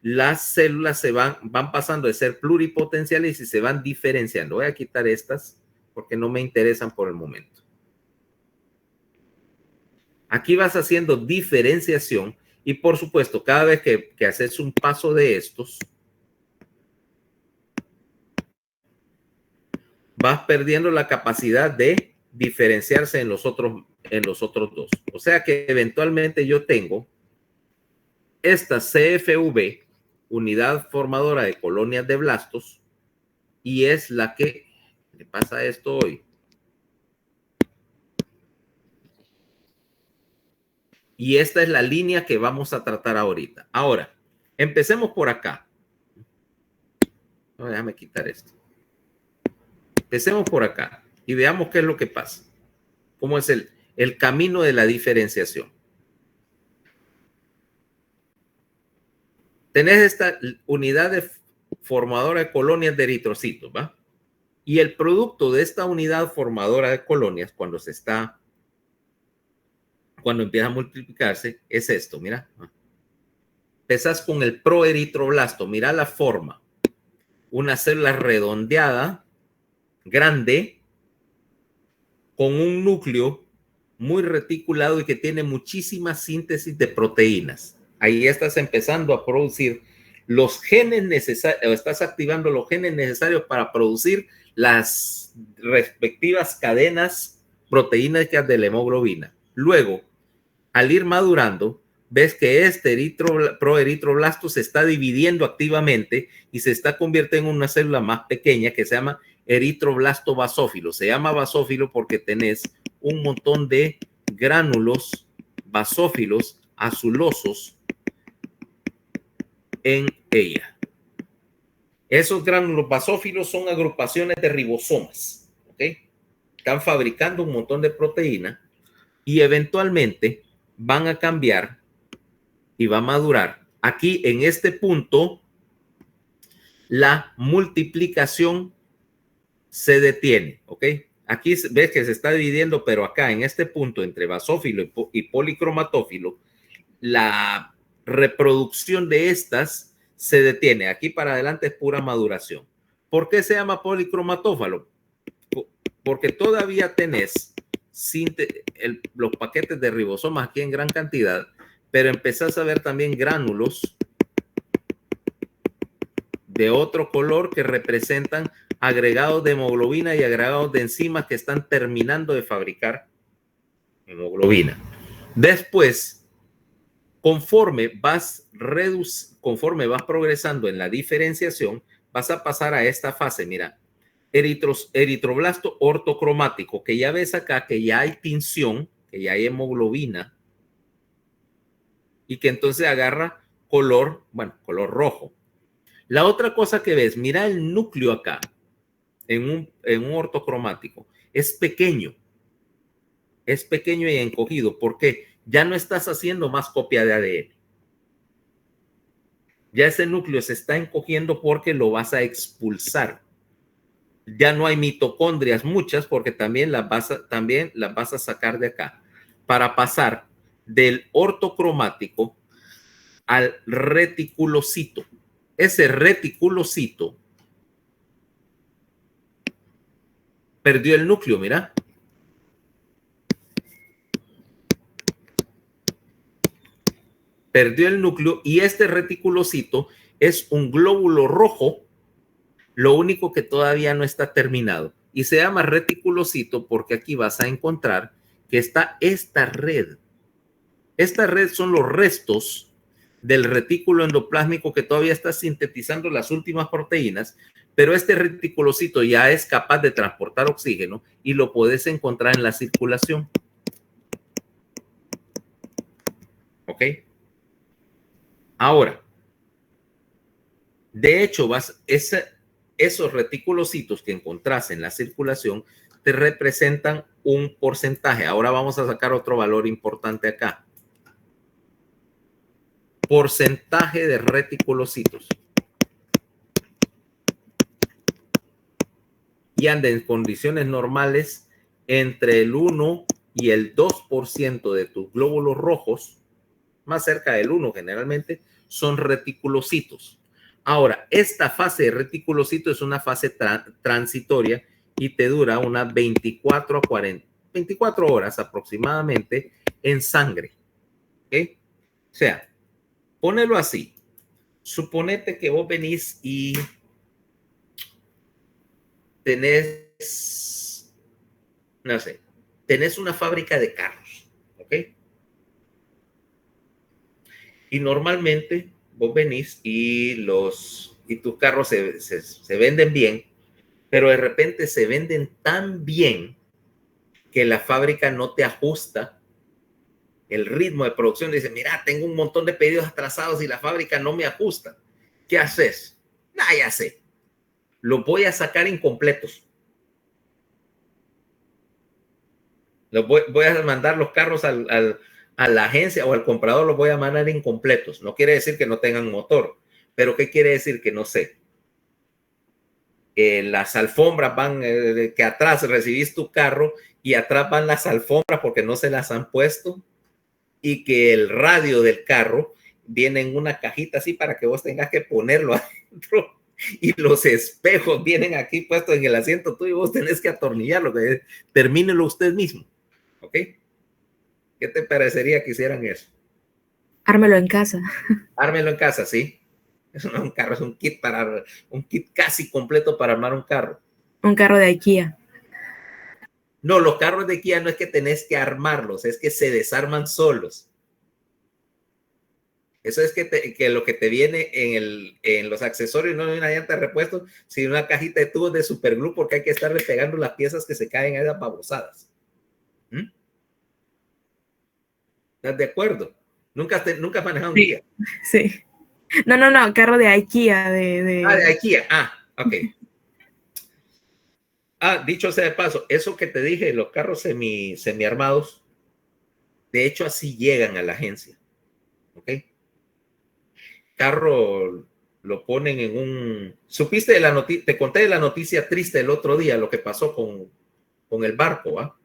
las células se van pasando de ser pluripotenciales y se van diferenciando. Voy a quitar estas porque no me interesan por el momento. Aquí vas haciendo diferenciación y, por supuesto, cada vez que haces un paso de estos, vas perdiendo la capacidad de diferenciarse en los otros dos. O sea que eventualmente yo tengo esta CFV, unidad formadora de colonias de blastos, y es la que le pasa a esto hoy. Y esta es la línea que vamos a tratar ahorita. Ahora, empecemos por acá. No, déjame quitar esto. Empecemos por acá y veamos qué es lo que pasa. Cómo es el camino de la diferenciación. Tenés esta unidad formadora de colonias de eritrocitos, ¿va? Y el producto de esta unidad formadora de colonias, cuando empieza a multiplicarse, es esto, mira. Empezás con el proeritroblasto, mira la forma. Una célula redondeada, grande, con un núcleo muy reticulado y que tiene muchísima síntesis de proteínas. Ahí estás empezando a producir los genes necesarios, estás activando los genes necesarios para producir las respectivas cadenas proteínicas de la hemoglobina. Luego, al ir madurando, ves que este proeritroblasto se está dividiendo activamente y se está convirtiendo en una célula más pequeña que se llama eritroblasto basófilo. Se llama basófilo porque tenés un montón de gránulos basófilos azulosos en ella. Esos gránulos basófilos son agrupaciones de ribosomas, ¿ok? Están fabricando un montón de proteína y eventualmente van a cambiar y va a madurar. Aquí en este punto, la multiplicación se detiene, ¿ok? Aquí ves que se está dividiendo, pero acá en este punto entre basófilo y policromatófilo, la reproducción de estas se detiene. Aquí para adelante es pura maduración. ¿Por qué se llama policromatófalo? Porque todavía tenés los paquetes de ribosomas aquí en gran cantidad, pero empezás a ver también gránulos de otro color que representan agregados de hemoglobina y agregados de enzimas que están terminando de fabricar hemoglobina. Después, conforme vas progresando en la diferenciación, vas a pasar a esta fase, mira, eritroblasto ortocromático, que ya ves acá que ya hay tinción, que ya hay hemoglobina, y que entonces agarra color rojo. La otra cosa que ves, mira el núcleo acá, en un ortocromático, es pequeño y encogido, porque ya no estás haciendo más copia de ADN. Ya ese núcleo se está encogiendo porque lo vas a expulsar. Ya no hay mitocondrias muchas porque también las vas a sacar de acá para pasar del ortocromático al reticulocito. Ese reticulocito perdió el núcleo, mira. Perdió el núcleo y este reticulocito es un glóbulo rojo, lo único que todavía no está terminado. Y se llama reticulocito porque aquí vas a encontrar que está esta red. Esta red son los restos del retículo endoplásmico que todavía está sintetizando las últimas proteínas, pero este reticulocito ya es capaz de transportar oxígeno y lo puedes encontrar en la circulación. ¿Ok? Ahora, de hecho, esos reticulocitos que encontrás en la circulación te representan un porcentaje. Ahora vamos a sacar otro valor importante acá. Porcentaje de reticulocitos. Y anda en condiciones normales entre el 1 y el 2% de tus glóbulos rojos, más cerca del 1 generalmente, son reticulocitos. Ahora, esta fase de reticulocito es una fase transitoria y te dura unas 24 horas aproximadamente en sangre. ¿Ok? O sea, ponelo así. Suponete que vos venís y tenés, no sé, tenés una fábrica de carros, ¿ok? Y normalmente vos venís y tus carros se venden bien, pero de repente se venden tan bien que la fábrica no te ajusta el ritmo de producción. Dice, mira, tengo un montón de pedidos atrasados y la fábrica no me ajusta. ¿Qué haces? Ya sé. Los voy a sacar incompletos. Voy a mandar los carros a la agencia o al comprador, los voy a mandar incompletos. No quiere decir que no tengan motor, pero ¿qué quiere decir? Que no sé. Las alfombras van, que atrás recibís tu carro y atrás van las alfombras porque no se las han puesto, y que el radio del carro viene en una cajita así para que vos tengas que ponerlo adentro, y los espejos vienen aquí puestos en el asiento tuyo y vos tenés que atornillarlo. Termínelo usted mismo. ¿Ok? ¿Qué te parecería que hicieran eso? Ármelo en casa. Ármelo en casa, sí. Eso no es un carro, es un kit casi completo para armar un carro. Un carro de IKEA. No, los carros de IKEA no es que tenés que armarlos, es que se desarman solos. Eso es que lo que te viene en los accesorios no es una llanta de repuesto, sino una cajita de tubos de superglue, porque hay que estarle pegando las piezas que se caen a esas babosadas. ¿Estás de acuerdo? Nunca has manejado un Kia. Sí. No, carro de IKEA. De IKEA. Ok. Dicho sea de paso, eso que te dije, los carros semi-armados, de hecho así llegan a la agencia. ¿Ok? Carro lo ponen en un... ¿Supiste de la noticia? Te conté de la noticia triste el otro día, lo que pasó con el barco, ¿va?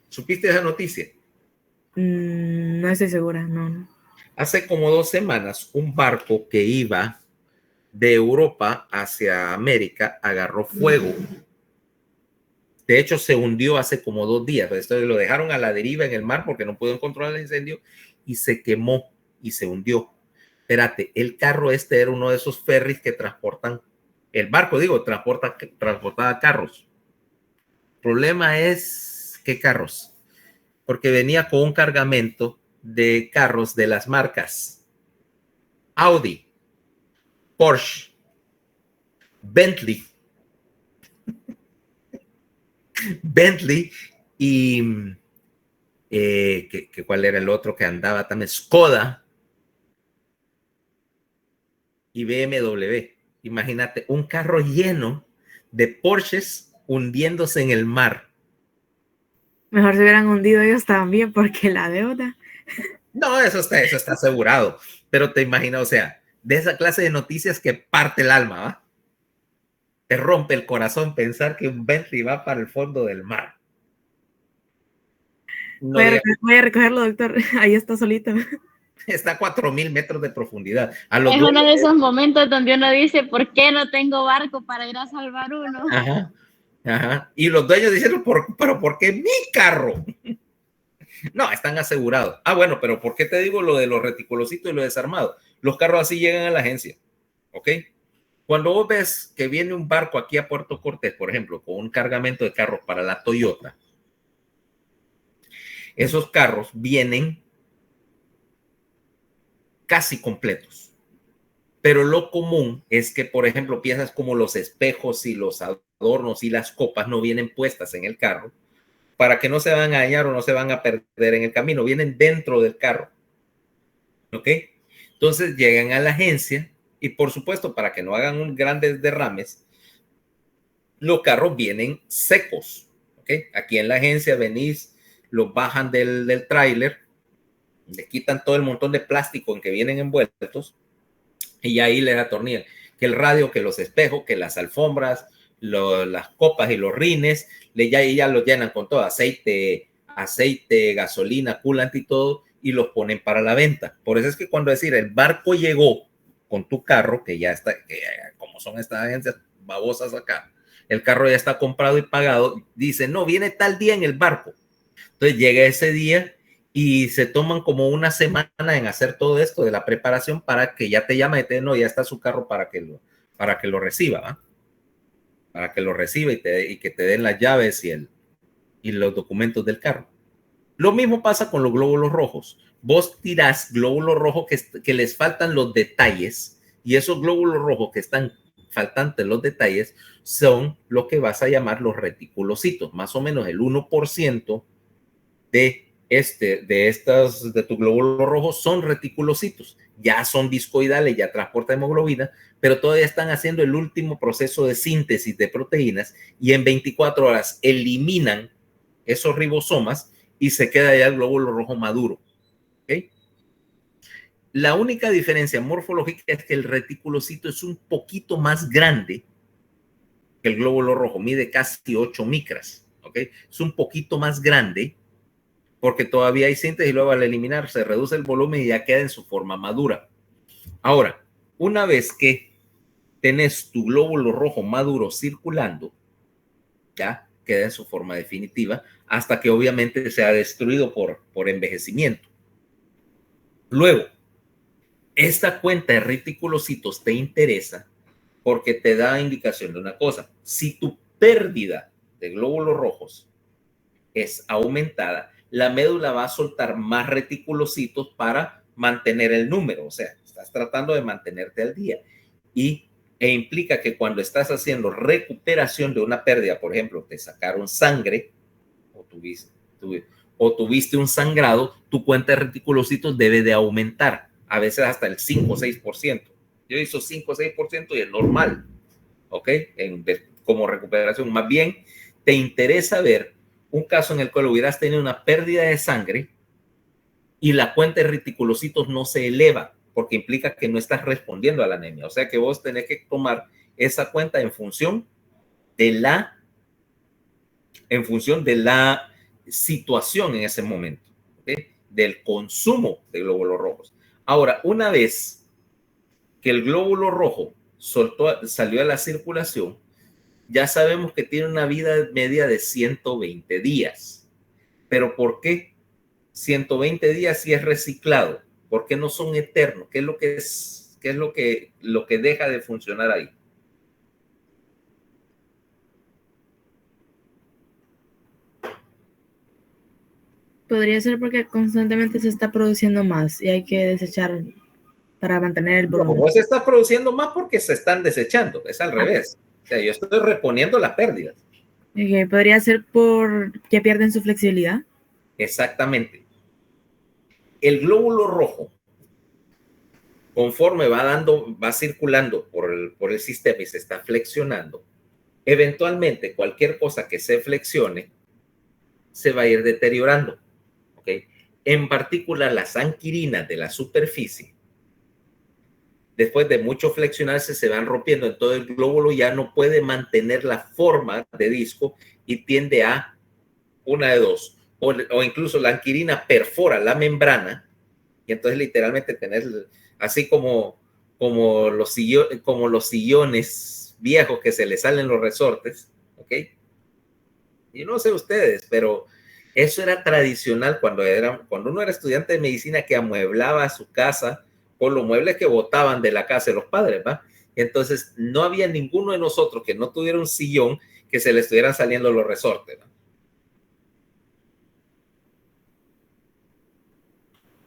¿Supiste de esa noticia? No estoy segura, no. Hace como 2 semanas, un barco que iba de Europa hacia América agarró fuego. De hecho, se hundió hace como 2 días. Esto lo dejaron a la deriva en el mar porque no pudieron controlar el incendio y se quemó y se hundió. Espérate, el carro este era uno de esos ferries que transportan, el barco, digo, transportaba carros. El problema es, ¿qué carros? Porque venía con un cargamento de carros de las marcas Audi, Porsche, Bentley y ¿cuál era el otro que andaba también? Skoda y BMW. Imagínate, un carro lleno de Porsches hundiéndose en el mar. Mejor se hubieran hundido ellos también, porque la deuda. No, eso está asegurado. Pero te imaginas, o sea, de esa clase de noticias que parte el alma, ¿va? Te rompe el corazón pensar que un Bentley va para el fondo del mar. No, voy a recogerlo, doctor. Ahí está solito. Está a 4,000 metros de profundidad. Es uno de esos momentos donde uno dice, ¿por qué no tengo barco para ir a salvar uno? Ajá, ajá. Y los dueños dicen, ¿pero por qué mi carro? No, están asegurados. Ah, bueno, pero ¿por qué te digo lo de los reticulocitos y lo desarmado? Los carros así llegan a la agencia, ¿ok? Cuando vos ves que viene un barco aquí a Puerto Cortés, por ejemplo, con un cargamento de carros para la Toyota, esos carros vienen casi completos. Pero lo común es que, por ejemplo, piezas como los espejos y los adornos y las copas no vienen puestas en el carro para que no se van a dañar o no se van a perder en el camino. Vienen dentro del carro. ¿Ok? Entonces llegan a la agencia y, por supuesto, para que no hagan grandes derrames, los carros vienen secos. ¿Ok? Aquí en la agencia venís, los bajan del tráiler, le quitan todo el montón de plástico en que vienen envueltos y ahí les atornillan que el radio, que los espejos, que las alfombras, las copas y los rines, ya los llenan con todo, aceite, gasolina, coolant y todo, y los ponen para la venta. Por eso es que cuando decir el barco llegó con tu carro, que ya está, como son estas agencias babosas acá, el carro ya está comprado y pagado, dice, no, viene tal día en el barco. Entonces llega ese día y se toman como una semana en hacer todo esto de la preparación para que ya te llame y te no, ya está su carro para que lo reciba, ¿va? Para que lo reciba y que te den las llaves y los documentos del carro. Lo mismo pasa con los glóbulos rojos. Vos tirás glóbulos rojos que les faltan los detalles y esos glóbulos rojos que están faltantes los detalles son lo que vas a llamar los reticulocitos. Más o menos el 1% de tu glóbulo rojo son reticulocitos, ya son discoidales, ya transportan hemoglobina, pero todavía están haciendo el último proceso de síntesis de proteínas y en 24 horas eliminan esos ribosomas y se queda ya el glóbulo rojo maduro. ¿Okay? La única diferencia morfológica es que el reticulocito es un poquito más grande que el glóbulo rojo, mide casi 8 micras. ¿Okay? Es un poquito más grande porque todavía hay síntesis y luego al eliminar se reduce el volumen y ya queda en su forma madura. Ahora, una vez que tenés tu glóbulo rojo maduro circulando, ya queda en su forma definitiva hasta que obviamente sea destruido por envejecimiento. Luego, esta cuenta de reticulocitos te interesa porque te da indicación de una cosa. Si tu pérdida de glóbulos rojos es aumentada, la médula va a soltar más reticulocitos para mantener el número. O sea, estás tratando de mantenerte al día. E implica que cuando estás haciendo recuperación de una pérdida, por ejemplo, te sacaron sangre o tuviste un sangrado, tu cuenta de reticulocitos debe de aumentar. A veces hasta el 5 o 6%. Yo hizo 5 o 6% y es normal. ¿Ok? Como recuperación. Más bien, te interesa ver un caso en el cual hubieras tenido una pérdida de sangre y la cuenta de reticulocitos no se eleva, porque implica que no estás respondiendo a la anemia. O sea que vos tenés que tomar esa cuenta en función de la situación en ese momento, ¿okay? Del consumo de glóbulos rojos. Ahora, una vez que el glóbulo rojo salió a la circulación, ya sabemos que tiene una vida media de 120 días. ¿Pero por qué 120 días si es reciclado? ¿Por qué no son eternos? ¿Qué es lo que deja de funcionar ahí? Podría ser porque constantemente se está produciendo más y hay que desechar para mantener el volumen. No, se está produciendo más porque se están desechando, es al revés. O sea, yo estoy reponiendo las pérdidas. Podría ser porque pierden su flexibilidad. Exactamente. El glóbulo rojo, conforme va circulando por el sistema y se está flexionando, eventualmente cualquier cosa que se flexione se va a ir deteriorando. ¿Okay? En particular, las anquirinas de la superficie, después de mucho flexionarse, se van rompiendo. En todo el glóbulo ya no puede mantener la forma de disco y tiende a una de dos. O incluso la anquirina perfora la membrana y entonces literalmente tenés así como los sillones viejos que se le salen los resortes, ¿ok? Y no sé ustedes, pero eso era tradicional cuando uno era estudiante de medicina, que amueblaba su casa con los muebles que botaban de la casa de los padres, ¿va? Entonces no había ninguno de nosotros que no tuviera un sillón que se le estuvieran saliendo los resortes, ¿va?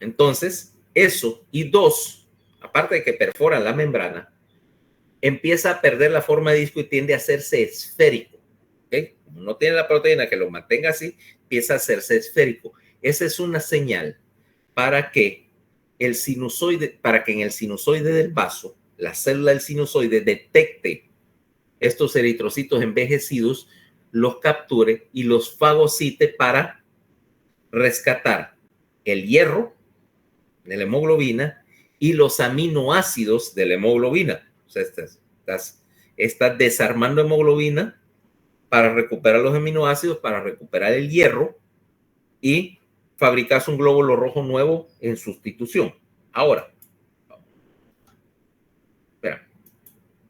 Entonces, eso, y dos, aparte de que perforan la membrana, empieza a perder la forma de disco y tiende a hacerse esférico. ¿Okay? Como no tiene la proteína que lo mantenga así, empieza a hacerse esférico. Esa es una señal para que en el sinusoide del vaso, la célula del sinusoide detecte estos eritrocitos envejecidos, los capture y los fagocite para rescatar el hierro de la hemoglobina y los aminoácidos de la hemoglobina. O sea, estás desarmando hemoglobina para recuperar los aminoácidos, para recuperar el hierro y fabricarse un glóbulo rojo nuevo en sustitución. Ahora,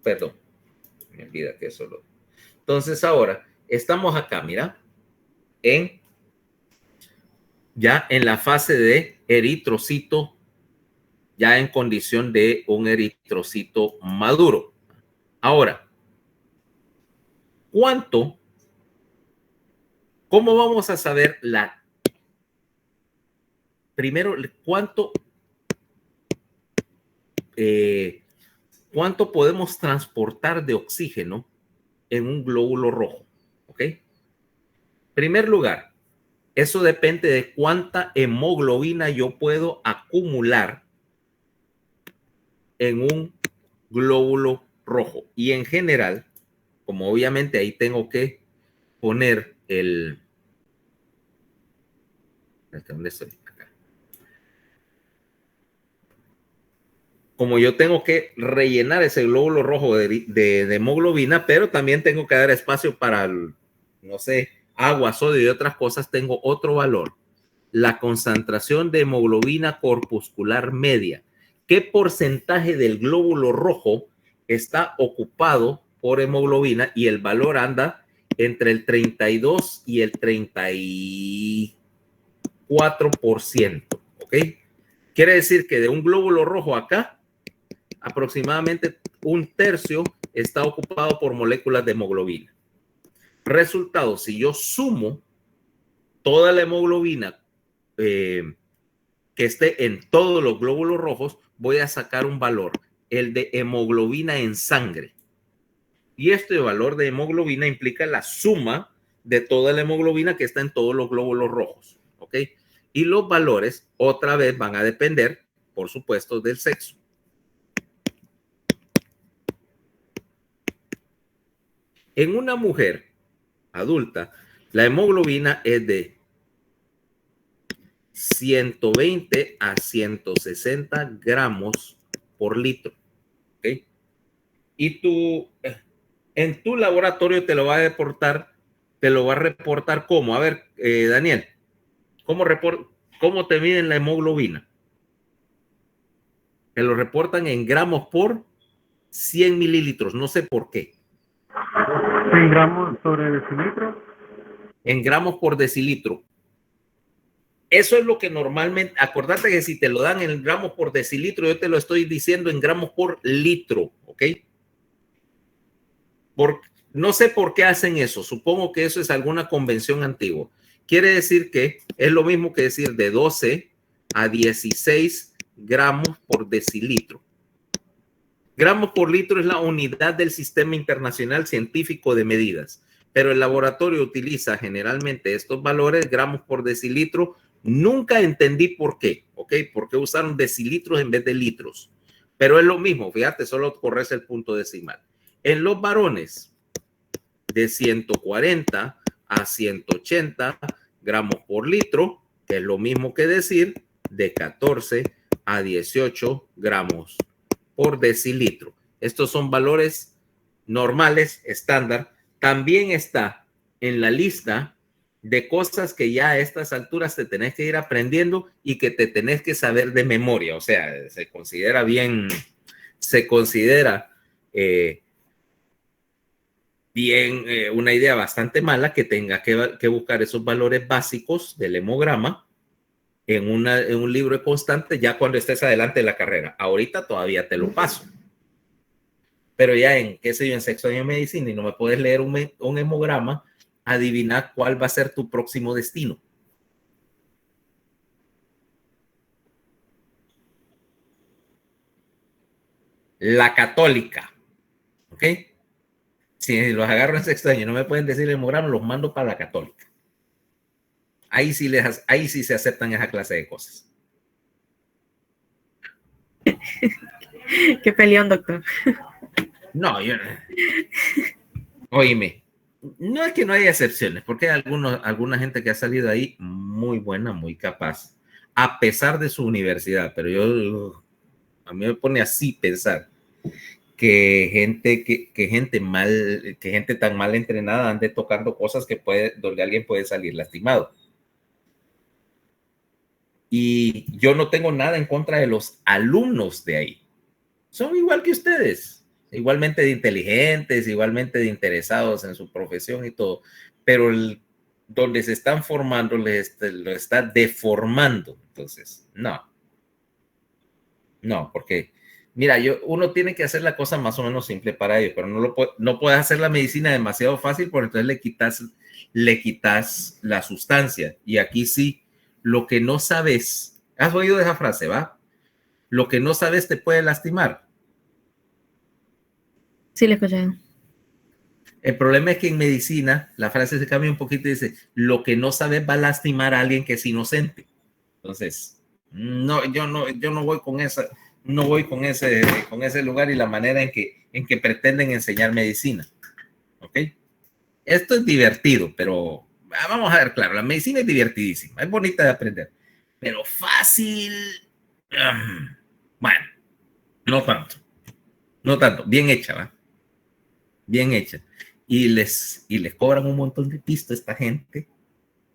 perdón, me olvida que eso lo... Entonces ahora, estamos acá, mira, ya en la fase de eritrocito, ya en condición de un eritrocito maduro. Ahora, ¿cómo vamos a saber primero, cuánto podemos transportar de oxígeno en un glóbulo rojo? ¿Ok? En primer lugar, eso depende de cuánta hemoglobina yo puedo acumular en un glóbulo rojo. Y en general, como obviamente ahí tengo que poner ¿dónde estoy? Acá. Como yo tengo que rellenar ese glóbulo rojo de hemoglobina, pero también tengo que dar espacio para, no sé, agua, sodio y otras cosas, tengo otro valor. La concentración de hemoglobina corpuscular media. ¿Qué porcentaje del glóbulo rojo está ocupado por hemoglobina? Y el valor anda entre el 32 y el 34%. ¿Ok? Quiere decir que de un glóbulo rojo acá, aproximadamente un tercio está ocupado por moléculas de hemoglobina. Resultado, si yo sumo toda la hemoglobina que esté en todos los glóbulos rojos, voy a sacar un valor, el de hemoglobina en sangre. Y este valor de hemoglobina implica la suma de toda la hemoglobina que está en todos los glóbulos rojos. ¿Ok? Y los valores otra vez van a depender, por supuesto, del sexo. En una mujer adulta, la hemoglobina es de 120 a 160 gramos por litro. ¿Okay? Y en tu laboratorio te lo va a reportar ¿cómo? A ver, Daniel, ¿cómo te miden la hemoglobina? Te lo reportan en gramos por 100 mililitros, no sé por qué. 100 gramos sobre decilitro. En gramos por decilitro. Eso es lo que normalmente, acordate que si te lo dan en gramos por decilitro, yo te lo estoy diciendo en gramos por litro, ¿ok? No sé por qué hacen eso, supongo que eso es alguna convención antigua. Quiere decir que es lo mismo que decir de 12 a 16 gramos por decilitro. Gramos por litro es la unidad del Sistema Internacional Científico de Medidas, pero el laboratorio utiliza generalmente estos valores, gramos por decilitro. Nunca entendí por qué, ¿ok? ¿Por qué usaron decilitros en vez de litros? Pero es lo mismo, fíjate, solo corres el punto decimal. En los varones, de 140 a 180 gramos por litro, que es lo mismo que decir de 14 a 18 gramos por decilitro. Estos son valores normales, estándar. También está en la lista de cosas que ya a estas alturas te tenés que ir aprendiendo y que te tenés que saber de memoria. O sea, se considera una idea bastante mala que tenga que buscar esos valores básicos del hemograma en un libro de constante ya cuando estés adelante de la carrera. Ahorita todavía te lo paso. Pero ya en sexto año de medicina y no me puedes leer un hemograma, adivina cuál va a ser tu próximo destino. La católica. ¿Ok? Si los agarro en sexto año y no me pueden decir el hemograma, los mando para la católica. Ahí sí se aceptan esa clase de cosas. Qué peleón, doctor. No, yo no. Óyeme, no es que no haya excepciones, porque hay alguna gente que ha salido ahí muy buena, muy capaz, a pesar de su universidad, pero a mí me pone así pensar que gente tan mal entrenada ande tocando cosas donde alguien puede salir lastimado. Y yo no tengo nada en contra de los alumnos de ahí. Son igual que ustedes, igualmente de inteligentes, igualmente de interesados en su profesión y todo, pero donde se están formando lo está deformando. Entonces, no, porque mira, uno tiene que hacer la cosa más o menos simple para ello, pero no puedes hacer la medicina demasiado fácil porque entonces le quitas la sustancia. Y aquí sí, lo que no sabes, ¿has oído esa frase, va? Lo que no sabes te puede lastimar. Sí, le escuché. El problema es que en medicina la frase se cambia un poquito y dice, lo que no sabes va a lastimar a alguien que es inocente. Entonces, yo no voy con esa, no voy con ese lugar y la manera en que pretenden enseñar medicina. ¿Ok? Esto es divertido, pero vamos a ver, claro, la medicina es divertidísima, es bonita de aprender, pero fácil, bueno, no tanto, bien hecha, ¿va? Bien hecha. Y les cobran un montón de pisto a esta gente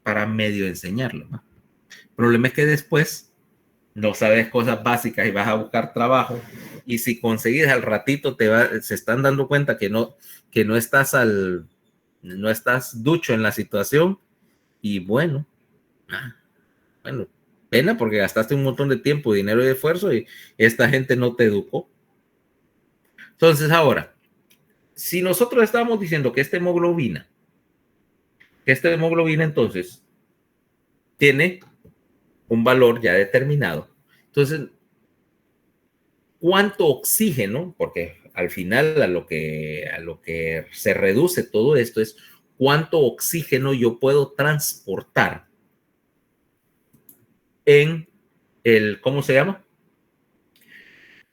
para medio enseñarlo, ¿no? El problema es que después no sabes cosas básicas y vas a buscar trabajo y si conseguís al ratito se están dando cuenta que no estás ducho en la situación y bueno, pena porque gastaste un montón de tiempo, dinero y esfuerzo y esta gente no te educó. Entonces ahora, si nosotros estamos diciendo que esta hemoglobina entonces tiene un valor ya determinado, entonces, ¿cuánto oxígeno? Porque al final a lo que se reduce todo esto es cuánto oxígeno yo puedo transportar en ¿cómo se llama?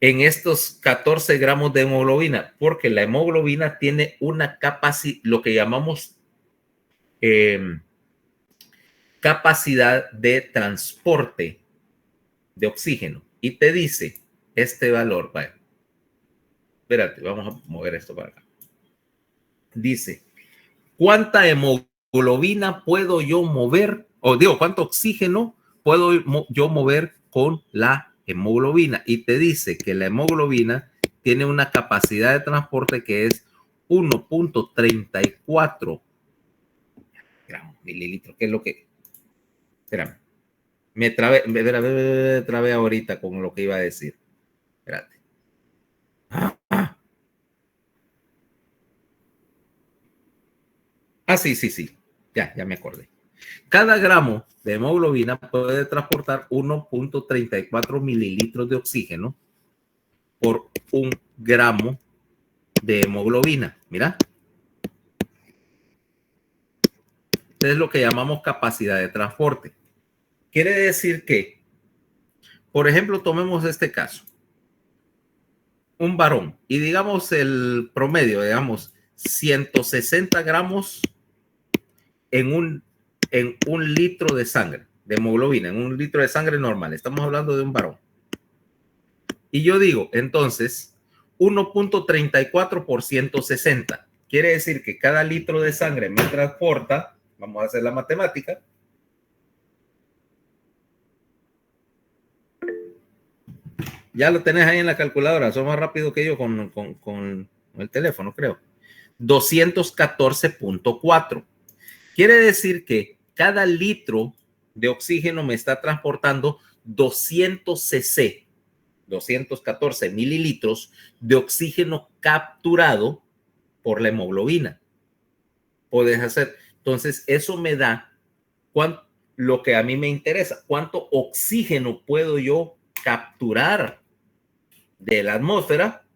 En estos 14 gramos de hemoglobina, porque la hemoglobina tiene una capacidad, lo que llamamos capacidad de transporte de oxígeno. Y te dice este valor, vaya. Espérate, vamos a mover esto para acá. Dice, ¿cuánta hemoglobina puedo yo mover? O digo, ¿cuánto oxígeno puedo yo mover con la hemoglobina? Y te dice que la hemoglobina tiene una capacidad de transporte que es 1.34 gramos, mililitros, que es lo que... Espérame. Me trabé ahorita con lo que iba a decir. Espérate. Sí. Ya me acordé. Cada gramo de hemoglobina puede transportar 1.34 mililitros de oxígeno por un gramo de hemoglobina. Mira. Esto es lo que llamamos capacidad de transporte. Quiere decir que, por ejemplo, tomemos este caso. Un varón y digamos el promedio, digamos 160 gramos en un litro de sangre, de hemoglobina, en un litro de sangre normal. Estamos hablando de un varón. Y yo digo, entonces, 1.34 por 160. Quiere decir que cada litro de sangre me transporta, vamos a hacer la matemática, ya lo tenés ahí en la calculadora, sos más rápido que yo con el teléfono, creo. 214.4. Quiere decir que cada litro de oxígeno me está transportando 200 cc, 214 mililitros de oxígeno capturado por la hemoglobina. Puedes hacer, entonces eso me da lo que a mí me interesa, cuánto oxígeno puedo yo capturar de la atmósfera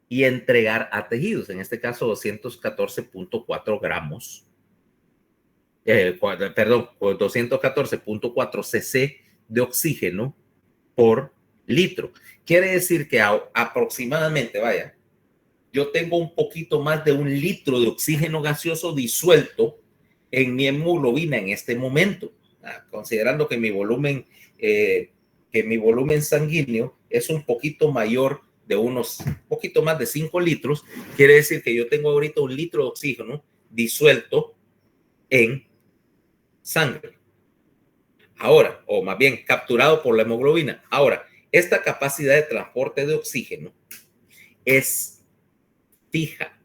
y entregar a tejidos, en este caso 214.4 gramos. 214.4 cc de oxígeno por litro. Quiere decir que aproximadamente, vaya, yo tengo un poquito más de 1 litro de oxígeno gaseoso disuelto en mi hemoglobina en este momento, considerando que mi volumen sanguíneo es un poquito mayor de poquito más de 5 litros. Quiere decir que yo tengo ahorita 1 litro de oxígeno disuelto en sangre. Ahora, o más bien capturado por la hemoglobina. Ahora, esta capacidad de transporte de oxígeno es fija,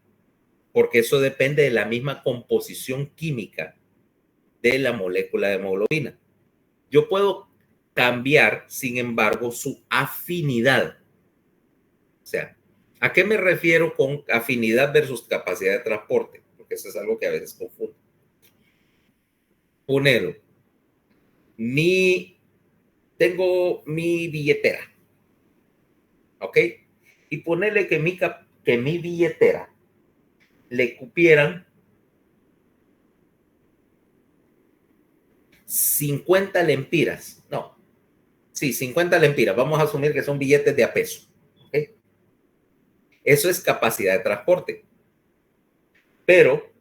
porque eso depende de la misma composición química de la molécula de hemoglobina. Yo puedo cambiar, sin embargo, su afinidad. O sea, ¿a qué me refiero con afinidad versus capacidad de transporte? Porque eso es algo que a veces confundo. Ponelo. Tengo mi billetera. ¿Ok? Y ponerle que mi billetera le cupieran 50 lempiras. No. Sí, 50 lempiras. Vamos a asumir que son billetes de a peso. ¿Ok? Eso es capacidad de transporte. Pero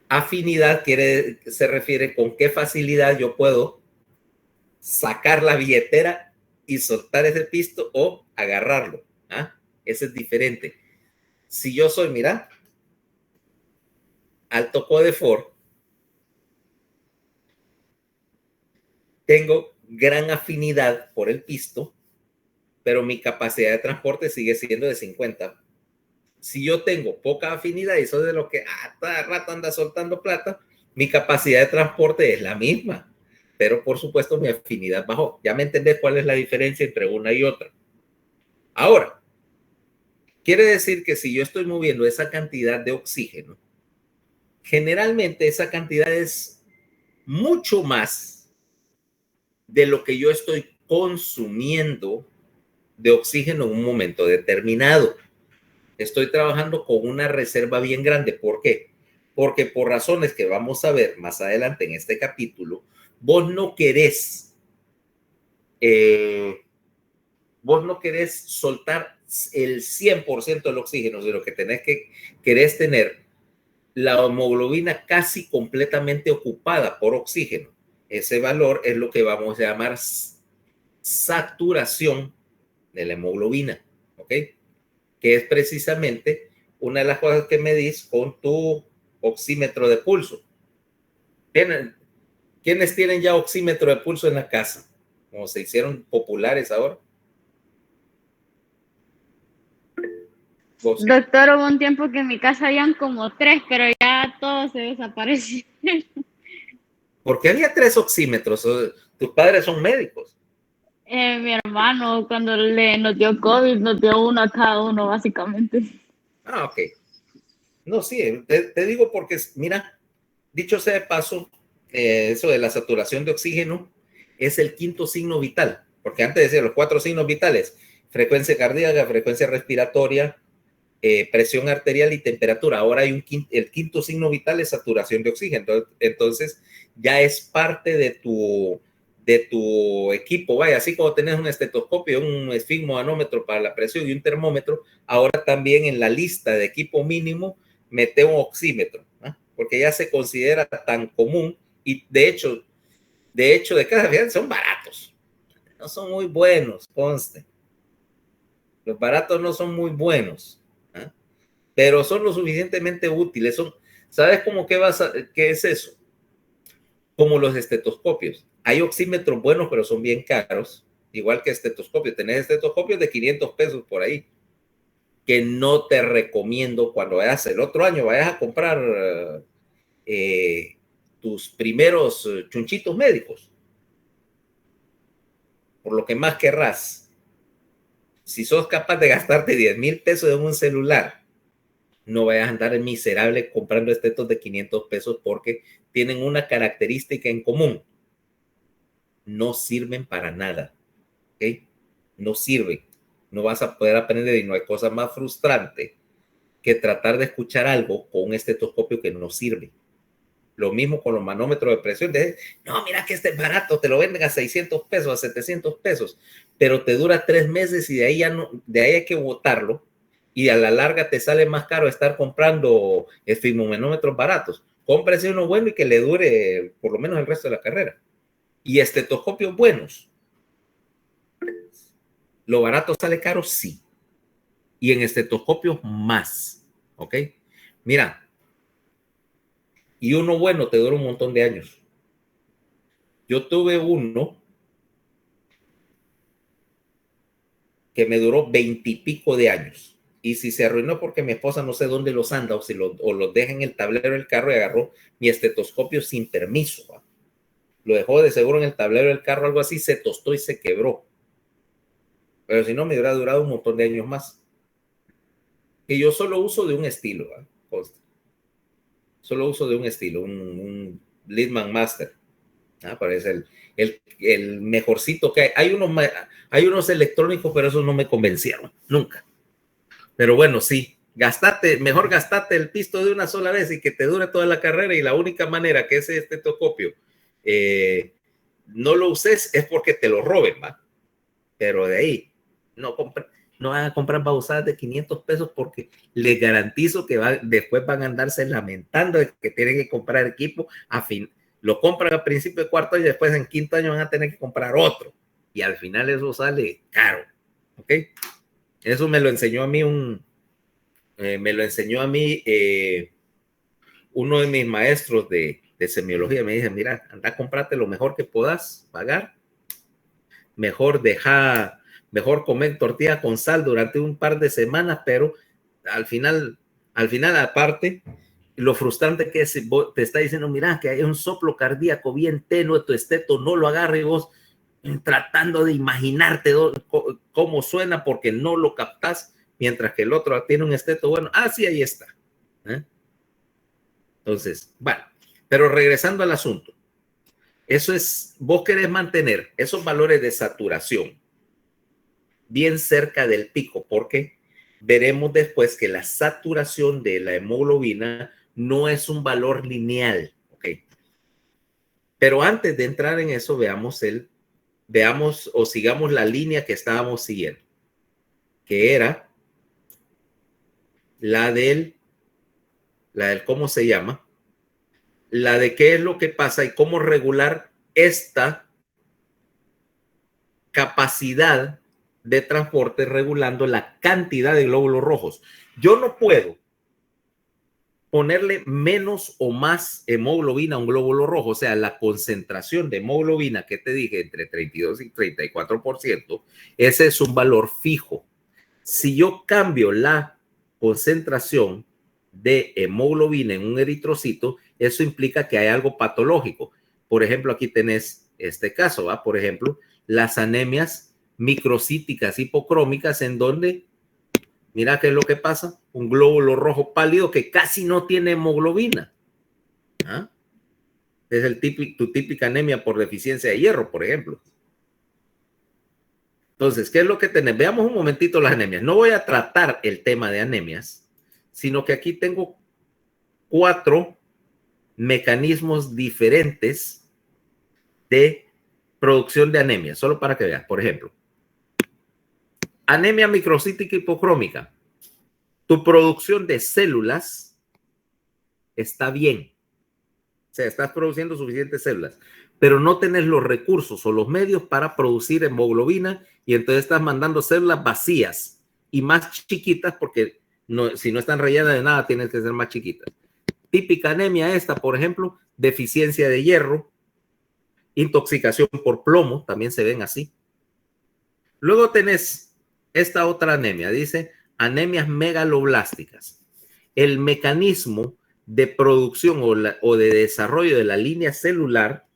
afinidad se refiere con qué facilidad yo puedo sacar la billetera y soltar ese pisto o agarrarlo. Ese es diferente. Si yo soy, mira, alto codefort, tengo gran afinidad por el pisto, pero mi capacidad de transporte sigue siendo de 50. Si yo tengo poca afinidad y soy de lo que cada rato anda soltando plata, mi capacidad de transporte es la misma, pero por supuesto mi afinidad bajó. Ya me entendés cuál es la diferencia entre una y otra. Ahora, quiere decir que si yo estoy moviendo esa cantidad de oxígeno, generalmente esa cantidad es mucho más de lo que yo estoy consumiendo de oxígeno en un momento determinado. Estoy trabajando con una reserva bien grande. ¿Por qué? Porque por razones que vamos a ver más adelante en este capítulo, vos no querés soltar el 100% del oxígeno, sino que querés tener la hemoglobina casi completamente ocupada por oxígeno. Ese valor es lo que vamos a llamar saturación de la hemoglobina, ¿ok? Que es precisamente una de las cosas que medís con tu oxímetro de pulso. ¿Quiénes tienen ya oxímetro de pulso en la casa? Como se hicieron populares ahora. Vos. Doctor, hubo un tiempo que en mi casa habían como 3, pero ya todos se desaparecieron. ¿Por qué había 3 oxímetros? Tus padres son médicos. Mi hermano, cuando nos dio COVID, nos dio uno a cada uno, básicamente. Ah, ok. No, sí, te digo porque, mira, dicho sea de paso, eso de la saturación de oxígeno es el 5.º signo vital, porque antes decía los 4 signos vitales: frecuencia cardíaca, frecuencia respiratoria, presión arterial y temperatura. Ahora hay el 5.º signo vital es saturación de oxígeno. Entonces ya es parte de tu equipo. Vaya, así como tenés un estetoscopio, un esfigmomanómetro para la presión y un termómetro, ahora también en la lista de equipo mínimo mete un oxímetro, ¿no? Porque ya se considera tan común y de hecho de cada vez son baratos. No son muy buenos, conste. Los baratos no son muy buenos, ¿eh? Pero son lo suficientemente útiles. ¿Sabes cómo qué es eso? Como los estetoscopios. Hay oxímetros buenos, pero son bien caros. Igual que estetoscopios. Tenés estetoscopios de 500 pesos por ahí, que no te recomiendo cuando vayas el otro año, vayas a comprar tus primeros chunchitos médicos. Por lo que más querrás. Si sos capaz de gastarte 10,000 pesos en un celular, no vayas a andar miserable comprando estetos de 500 pesos porque tienen una característica en común. No sirven para nada. ¿Okay? No sirven. No vas a poder aprender y no hay cosa más frustrante que tratar de escuchar algo con un estetoscopio que no sirve. Lo mismo con los manómetros de presión. No, mira que este es barato, te lo venden a 600 pesos, a 700 pesos, pero te dura 3 meses y de ahí hay que botarlo y a la larga te sale más caro estar comprando esfigmomanómetros baratos. Cómprese uno bueno y que le dure por lo menos el resto de la carrera. Y estetoscopios buenos. Lo barato sale caro, sí. Y en estetoscopios más. ¿Ok? Mira. Y uno bueno te dura un montón de años. Yo tuve uno que me duró 20 y pico de años. Y si se arruinó porque mi esposa no sé dónde los anda o los deja en el tablero del carro y agarró mi estetoscopio sin permiso, ¿va? Lo dejó de seguro en el tablero del carro, algo así, se tostó y se quebró. Pero si no, me hubiera durado un montón de años más. Que yo solo uso de un estilo, ¿va? Solo uso de un estilo, un Littmann Master. Parece el mejorcito que hay. Hay unos electrónicos, pero esos no me convencieron, nunca. Pero bueno, sí, mejor gastate el pisto de una sola vez y que te dure toda la carrera, y la única manera que ese estetoscopio no lo uses es porque te lo roben, ¿va? Pero de ahí, no van a comprar babosadas de 500 pesos porque les garantizo que después van a andarse lamentando de que tienen que comprar equipo lo compran al principio de cuarto año y después en quinto año van a tener que comprar otro. Y al final eso sale caro. ¿Ok? Eso me lo enseñó a mí uno de mis maestros de semiología. Me dice, mira, anda a comprarte lo mejor que puedas pagar. Mejor comer tortilla con sal durante un par de semanas, pero al final aparte, lo frustrante que es, te está diciendo, mira, que hay un soplo cardíaco bien tenue, tu esteto no lo agarre, y vos tratando de imaginarte cómo suena porque no lo captás, mientras que el otro tiene un esteto bueno. Sí, ahí está. Entonces, bueno, pero regresando al asunto, vos querés mantener esos valores de saturación bien cerca del pico, porque veremos después que la saturación de la hemoglobina no es un valor lineal, ¿ok? Pero antes de entrar en eso, veamos o sigamos la línea que estábamos siguiendo, que era la del ¿cómo se llama? La de qué es lo que pasa y cómo regular esta capacidad de transporte regulando la cantidad de glóbulos rojos. Yo no puedo ponerle menos o más hemoglobina a un glóbulo rojo, o sea, la concentración de hemoglobina que te dije entre 32 y 34%, ese es un valor fijo. Si yo cambio la concentración de hemoglobina en un eritrocito, eso implica que hay algo patológico. Por ejemplo, aquí tenés este caso, ¿va? Por ejemplo, las anemias microcíticas hipocrómicas, en donde, mira qué es lo que pasa, un glóbulo rojo pálido que casi no tiene hemoglobina. ¿Ah? Es tu típica anemia por deficiencia de hierro, por ejemplo. Entonces, ¿qué es lo que tenés? Veamos un momentito las anemias. No voy a tratar el tema de anemias, sino que aquí tengo 4 mecanismos diferentes de producción de anemia, solo para que veas. Por ejemplo, anemia microcítica hipocrómica. Tu producción de células está bien. O sea, estás produciendo suficientes células, pero no tenés los recursos o los medios para producir hemoglobina, y entonces estás mandando células vacías y más chiquitas, porque si no están rellenas de nada, tienes que ser más chiquitas. Típica anemia esta, por ejemplo, deficiencia de hierro, intoxicación por plomo, también se ven así. Luego tenés esta otra anemia, dice anemias megaloblásticas. El mecanismo de producción o de desarrollo de la línea celular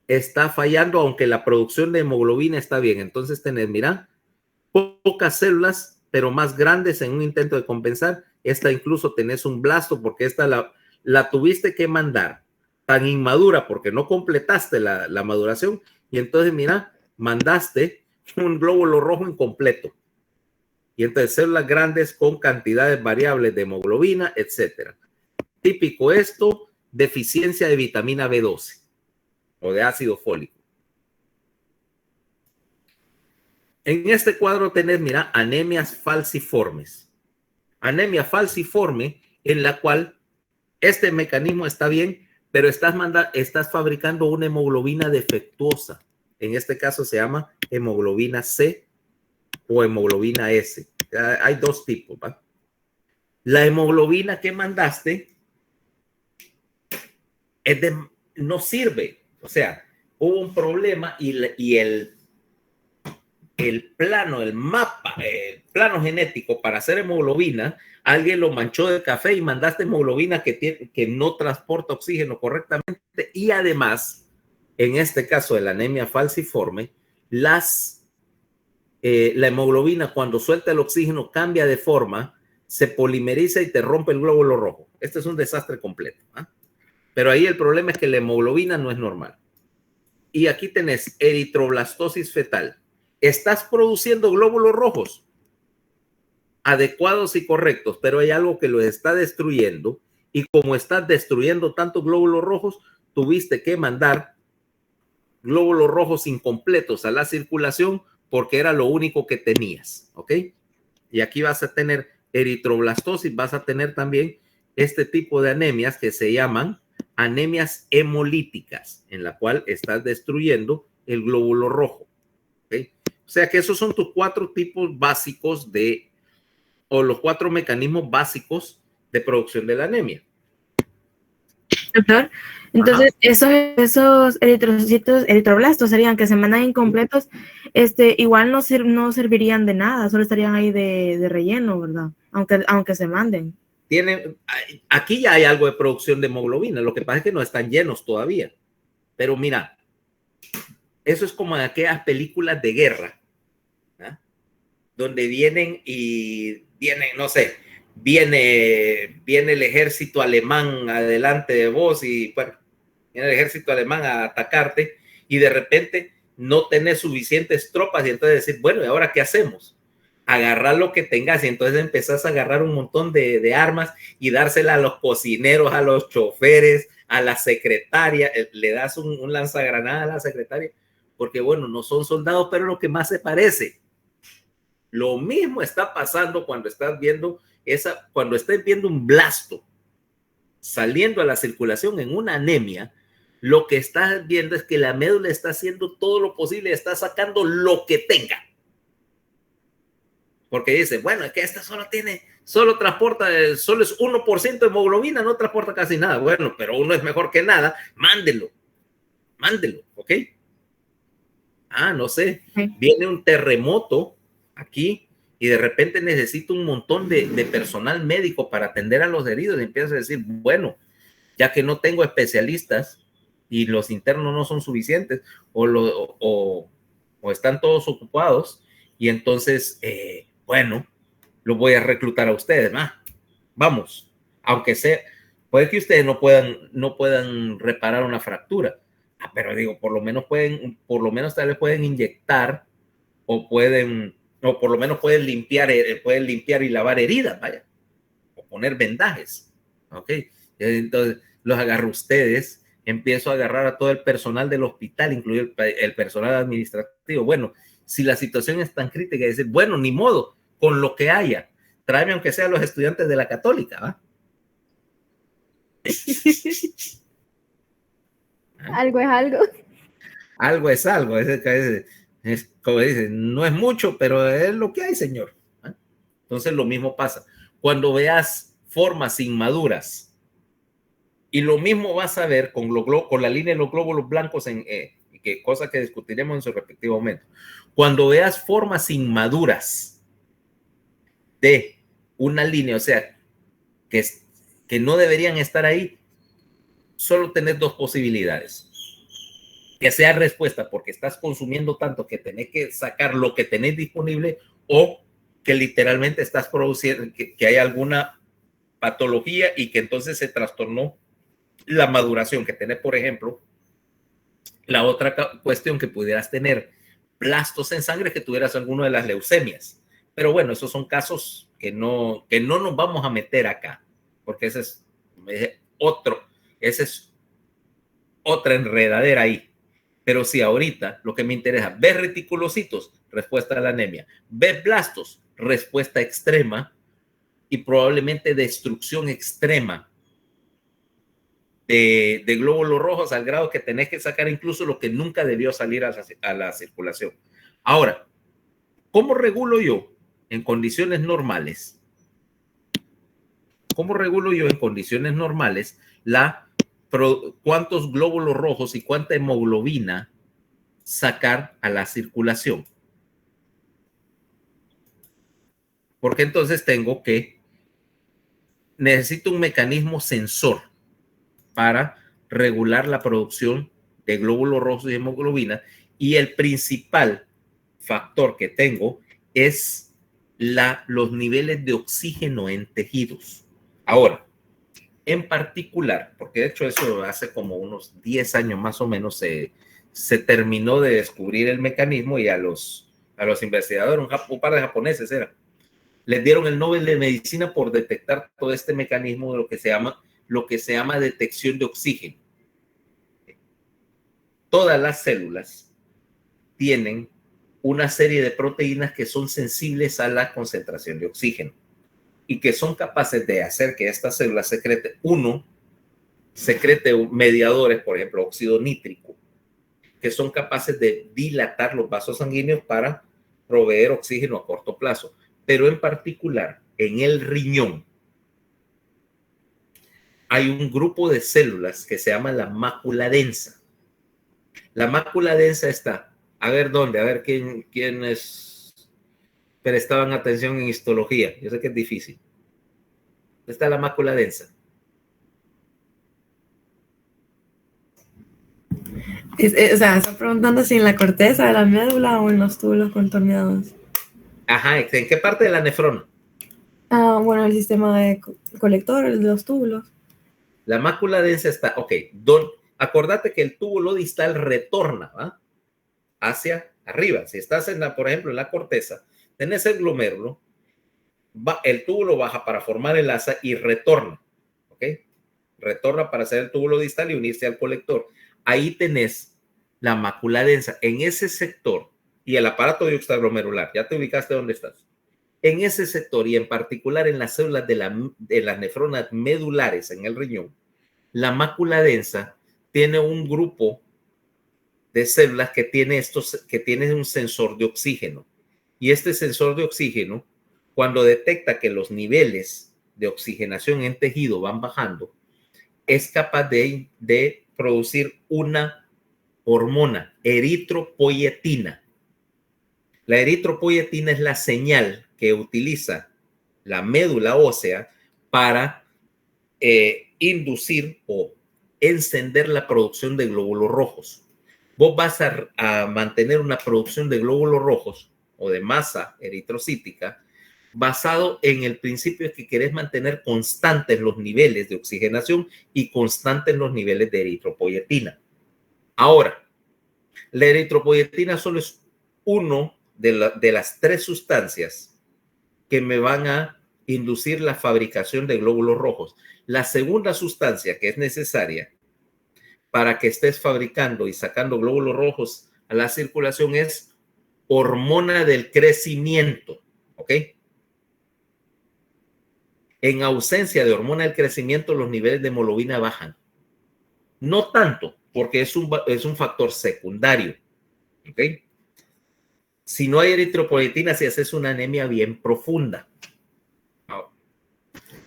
está fallando, aunque la producción de hemoglobina está bien. Entonces tenés, mira, pocas células, pero más grandes en un intento de compensar. Esta incluso tenés un blasto, porque esta la tuviste que mandar tan inmadura porque no completaste la maduración, y entonces, mira, mandaste un glóbulo rojo incompleto. Y entonces células grandes con cantidades variables de hemoglobina, etcétera. Típico esto, deficiencia de vitamina B12 o de ácido fólico. En este cuadro tenés, mira, anemias falciformes. Anemia falciforme en la cual este mecanismo está bien, pero estás fabricando una hemoglobina defectuosa. En este caso se llama hemoglobina C o hemoglobina S. Hay 2 tipos, ¿va? La hemoglobina que mandaste no sirve. O sea, hubo un problema y el plano, el mapa, el plano genético para hacer hemoglobina, alguien lo manchó de café y mandaste hemoglobina que no transporta oxígeno correctamente, y además, en este caso de la anemia falciforme, la hemoglobina, cuando suelta el oxígeno, cambia de forma, se polimeriza y te rompe el glóbulo rojo. Este es un desastre completo, ¿eh? Pero ahí el problema es que la hemoglobina no es normal. Y aquí tenés eritroblastosis fetal. Estás produciendo glóbulos rojos adecuados y correctos, pero hay algo que los está destruyendo, y como estás destruyendo tantos glóbulos rojos, tuviste que mandar glóbulos rojos incompletos a la circulación porque era lo único que tenías, ¿ok? Y aquí vas a tener eritroblastosis, vas a tener también este tipo de anemias que se llaman anemias hemolíticas, en la cual estás destruyendo el glóbulo rojo, ¿ok? O sea que esos son tus 4 tipos básicos o los 4 mecanismos básicos de producción de la anemia. Doctor, entonces esos eritrocitos, eritroblastos serían que se mandan incompletos, igual no servirían de nada, solo estarían ahí de relleno, ¿verdad? Aunque se manden. Aquí ya hay algo de producción de hemoglobina, lo que pasa es que no están llenos todavía. Pero mira, eso es como en aquellas películas de guerra, ¿eh? Donde viene, no sé, viene el ejército alemán adelante de vos, y bueno, viene el ejército alemán a atacarte, y de repente no tenés suficientes tropas, y entonces decir, bueno, ¿y ahora qué hacemos? Agarrar lo que tengas, y entonces empezás a agarrar un montón de armas y dársela a los cocineros, a los choferes, a la secretaria. Le das un lanzagranada a la secretaria, porque bueno, no son soldados, pero lo que más se parece. Lo mismo está pasando cuando estás viendo cuando estés viendo un blasto saliendo a la circulación en una anemia. Lo que estás viendo es que la médula está haciendo todo lo posible, está sacando lo que tenga. Porque dice, bueno, es que esta solo es 1% de hemoglobina, no transporta casi nada. Bueno, pero uno es mejor que nada, mándelo, ¿ok? No sé, viene un terremoto aquí y de repente necesito un montón de personal médico para atender a los heridos, y empiezo a decir, bueno, ya que no tengo especialistas y los internos no son suficientes o están todos ocupados, y entonces, bueno, los voy a reclutar a ustedes, vamos, aunque sea, puede que ustedes no puedan reparar una fractura, pero digo, por lo menos tal vez pueden inyectar o por lo menos pueden limpiar y lavar heridas, vaya, o poner vendajes, ¿ok? Entonces los agarro ustedes, empiezo a agarrar a todo el personal del hospital, incluido el personal administrativo. Bueno, si la situación es tan crítica, dice, bueno, ni modo, con lo que haya, tráeme aunque sea los estudiantes de la Católica, ¿va? Algo es algo. Algo es algo, es como dice, no es mucho, pero es lo que hay, señor. Entonces lo mismo pasa. Cuando veas formas inmaduras, y lo mismo vas a ver con la línea de los glóbulos blancos, cosa que discutiremos en su respectivo momento. Cuando veas formas inmaduras de una línea, o sea, que no deberían estar ahí, solo tenés dos posibilidades. Que sea respuesta porque estás consumiendo tanto que tenés que sacar lo que tenés disponible, o que literalmente estás produciendo, que hay alguna patología y que entonces se trastornó la maduración que tenés. Por ejemplo, la otra cuestión que pudieras tener blastos en sangre, que tuvieras alguna de las leucemias. Pero bueno, esos son casos que no nos vamos a meter acá, porque ese es otra enredadera ahí. Pero si ahorita lo que me interesa, ¿ves reticulocitos? Respuesta a la anemia. ¿Ves blastos? Respuesta extrema y probablemente destrucción extrema de glóbulos rojos, al grado que tenés que sacar incluso lo que nunca debió salir a la circulación. Ahora, ¿cómo regulo yo en condiciones normales? ¿Cómo regulo yo en condiciones normales cuántos glóbulos rojos y cuánta hemoglobina sacar a la circulación? Porque entonces necesito un mecanismo sensor para regular la producción de glóbulos rojos y hemoglobina, y el principal factor que tengo es los niveles de oxígeno en tejidos. Ahora, en particular, porque de hecho eso hace como unos 10 años más o menos se terminó de descubrir el mecanismo, y a los investigadores, un par de japoneses les dieron el Nobel de Medicina por detectar todo este mecanismo de lo que se llama detección de oxígeno. Todas las células tienen una serie de proteínas que son sensibles a la concentración de oxígeno y que son capaces de hacer que esta célula secrete mediadores, por ejemplo, óxido nítrico, que son capaces de dilatar los vasos sanguíneos para proveer oxígeno a corto plazo. Pero en particular, en el riñón, hay un grupo de células que se llama la mácula densa. La mácula densa está, a ver dónde, a ver quiénes prestaban atención en histología. Yo sé que es difícil. Está la mácula densa. O sea, está preguntando si en la corteza de la médula o en los túbulos contorneados. Ajá, ¿en qué parte de la nefrona? Bueno, el sistema de colector, el de los túbulos. La mácula densa está, ok, acordate que el túbulo distal retorna, ¿va?, hacia arriba. Si estás por ejemplo, en la corteza, tenés el glomérulo, el túbulo baja para formar el asa y retorna, ¿ok? Retorna para hacer el túbulo distal y unirse al colector. Ahí tenés la mácula densa. En ese sector, y el aparato yuxtaglomerular, ya te ubicaste dónde estás. En ese sector, y en particular en las células de las nefronas medulares en el riñón, la mácula densa tiene un grupo de células que tiene un sensor de oxígeno. Y este sensor de oxígeno, cuando detecta que los niveles de oxigenación en tejido van bajando, es capaz de producir una hormona, eritropoyetina. La eritropoyetina es la señal que utiliza la médula ósea para inducir o encender la producción de glóbulos rojos. Vos vas a mantener una producción de glóbulos rojos o de masa eritrocítica basado en el principio de que querés mantener constantes los niveles de oxigenación y constantes los niveles de eritropoyetina. Ahora, la eritropoyetina solo es uno de las 3 sustancias que me van a inducir la fabricación de glóbulos rojos. La segunda sustancia que es necesaria para que estés fabricando y sacando glóbulos rojos a la circulación es hormona del crecimiento, ¿ok? En ausencia de hormona del crecimiento, los niveles de hemoglobina bajan. No tanto, porque es un factor secundario, ¿ok? Si no hay eritropoyetina, si haces una anemia bien profunda.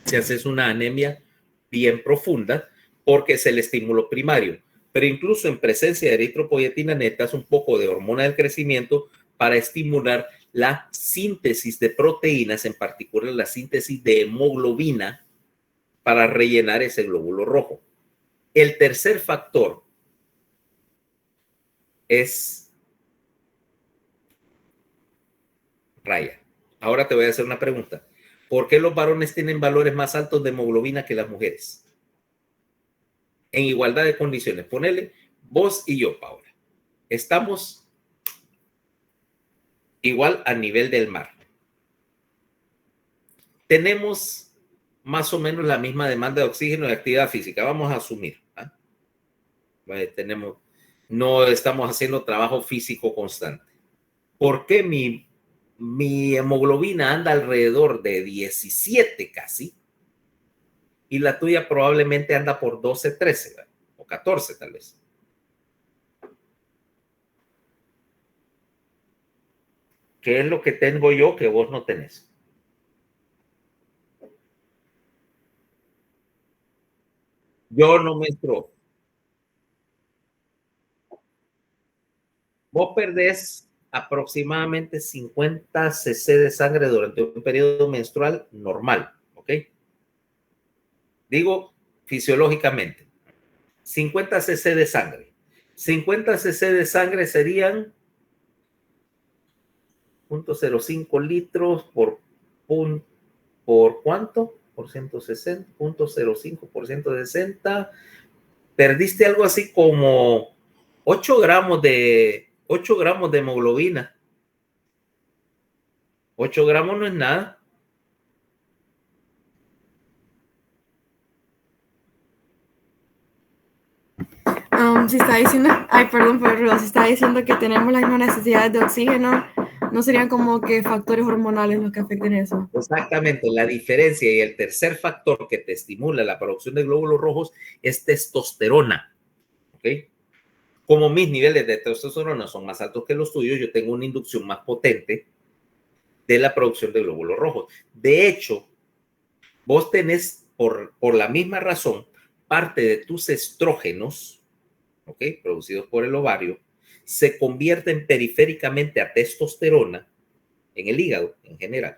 Si haces una anemia bien profunda, porque es el estímulo primario. Pero incluso en presencia de eritropoyetina necesitas un poco de hormona del crecimiento para estimular la síntesis de proteínas, en particular la síntesis de hemoglobina, para rellenar ese glóbulo rojo. El tercer factor es raya. Ahora te voy a hacer una pregunta. ¿Por qué los varones tienen valores más altos de hemoglobina que las mujeres? En igualdad de condiciones. Ponele vos y yo, Paola. Estamos igual a nivel del mar. Tenemos más o menos la misma demanda de oxígeno y actividad física. Vamos a asumir. No estamos haciendo trabajo físico constante. ¿Por qué mi hemoglobina anda alrededor de 17 casi? Y la tuya probablemente anda por 12, 13, ¿verdad? O 14 tal vez. ¿Qué es lo que tengo yo que vos no tenés? Yo no menstruo. Vos perdés aproximadamente 50 cc de sangre durante un periodo menstrual normal, ¿ok? Digo fisiológicamente. 50 cc de sangre. 50 cc de sangre serían 0.05 litros por ¿cuánto? Por 160, 0.05 por 160. Perdiste algo así como 8 gramos de hemoglobina. 8 gramos no es nada. Si está diciendo, perdón por el ruido, si está diciendo que tenemos las mismas necesidades de oxígeno, ¿no serían como que factores hormonales los que afecten eso? Exactamente, la diferencia y el tercer factor que te estimula la producción de glóbulos rojos es testosterona, ¿ok? Como mis niveles de testosterona son más altos que los tuyos, yo tengo una inducción más potente de la producción de glóbulos rojos. De hecho, vos tenés, por la misma razón, parte de tus estrógenos, ¿ok? Producidos por el ovario, se convierten periféricamente a testosterona en el hígado en general,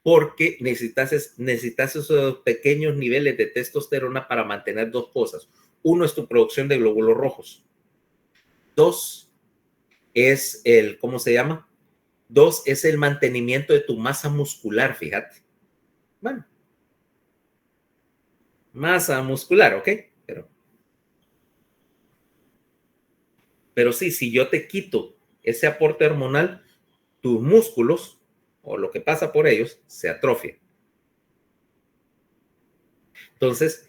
porque necesitas esos pequeños niveles de testosterona para mantener 2 cosas. Uno es tu producción de glóbulos rojos. 2 es ¿cómo se llama? 2 es el mantenimiento de tu masa muscular, fíjate. Bueno, masa muscular, ¿ok? Pero sí, si yo te quito ese aporte hormonal, tus músculos o lo que pasa por ellos se atrofian. Entonces,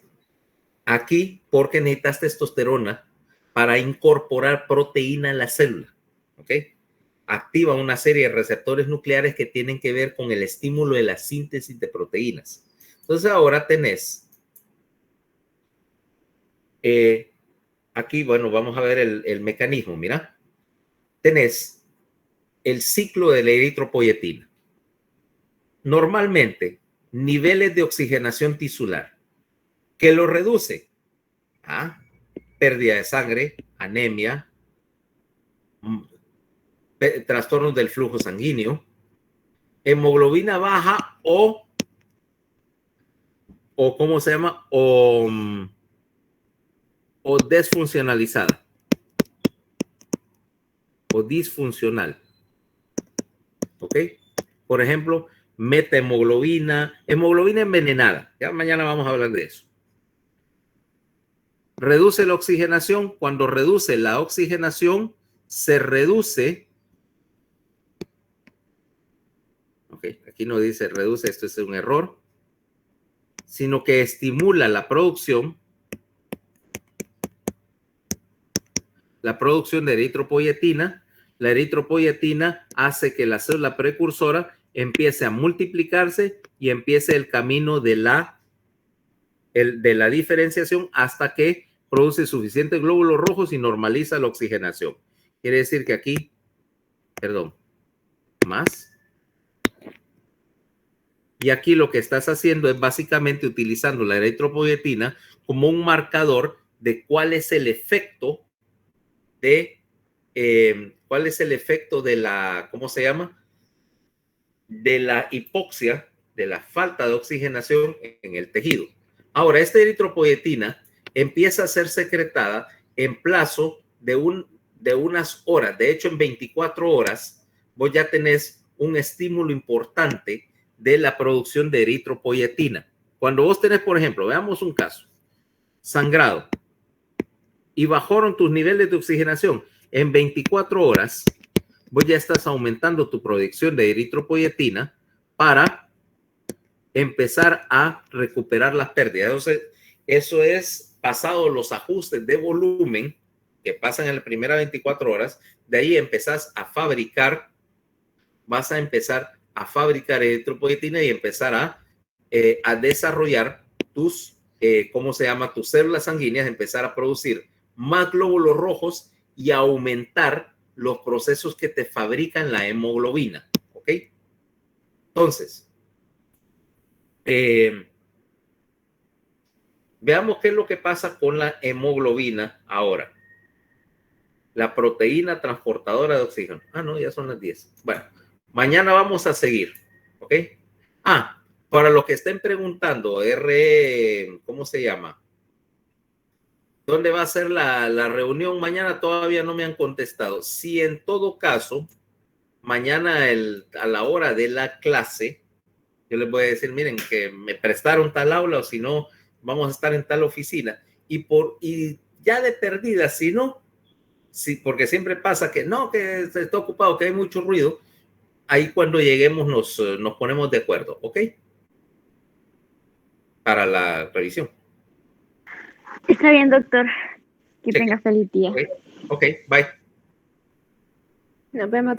aquí, porque necesitas testosterona para incorporar proteína en la célula, ¿ok? Activa una serie de receptores nucleares que tienen que ver con el estímulo de la síntesis de proteínas. Entonces, ahora tenés aquí, bueno, vamos a ver el mecanismo. Mira, tenés el ciclo de la eritropoyetina. Normalmente, niveles de oxigenación tisular. ¿Qué lo reduce? Pérdida de sangre, anemia, trastornos del flujo sanguíneo, hemoglobina baja o ¿cómo se llama? O desfuncionalizada o disfuncional. ¿Ok? Por ejemplo, metahemoglobina, hemoglobina envenenada. Ya mañana vamos a hablar de eso. Reduce la oxigenación. Cuando reduce la oxigenación, se reduce. Ok, aquí no dice reduce, esto es un error. Sino que estimula la producción de eritropoyetina. La eritropoyetina hace que la célula precursora empiece a multiplicarse y empiece el camino de la diferenciación hasta que produce suficientes glóbulos rojos y normaliza la oxigenación. Quiere decir que aquí, perdón, más. Y aquí lo que estás haciendo es básicamente utilizando la eritropoyetina como un marcador de cuál es el efecto de la, ¿cómo se llama? De la hipoxia, de la falta de oxigenación en el tejido. Ahora, esta eritropoyetina empieza a ser secretada en plazo de unas horas. De hecho, en 24 horas, vos ya tenés un estímulo importante de la producción de eritropoyetina. Cuando vos tenés, por ejemplo, veamos un caso, sangrado, y bajaron tus niveles de oxigenación, en 24 horas, vos ya estás aumentando tu producción de eritropoyetina para empezar a recuperar las pérdidas. Entonces, eso es pasado los ajustes de volumen que pasan en las primeras 24 horas, de ahí empezás a fabricar, vas a empezar a fabricar eritropoyetina y empezar a desarrollar tus, ¿cómo se llama? Tus células sanguíneas, empezar a producir más glóbulos rojos y aumentar los procesos que te fabrican la hemoglobina. ¿Ok? Entonces, veamos qué es lo que pasa con la hemoglobina ahora. La proteína transportadora de oxígeno. Ah, no, ya son las 10. Bueno, mañana vamos a seguir. ¿Ok? Para los que estén preguntando, ¿cómo se llama? ¿Dónde va a ser la reunión mañana? Todavía no me han contestado. Si en todo caso, mañana a la hora de la clase, yo les voy a decir, miren, que me prestaron tal aula o si no, vamos a estar en tal oficina. Y ya de perdida, si no, sí, porque siempre pasa que no, que está ocupado, que hay mucho ruido, ahí cuando lleguemos nos ponemos de acuerdo, ¿ok? Para la revisión. Está bien, doctor. Que Cheque. tenga feliz día. Ok, bye. Nos vemos.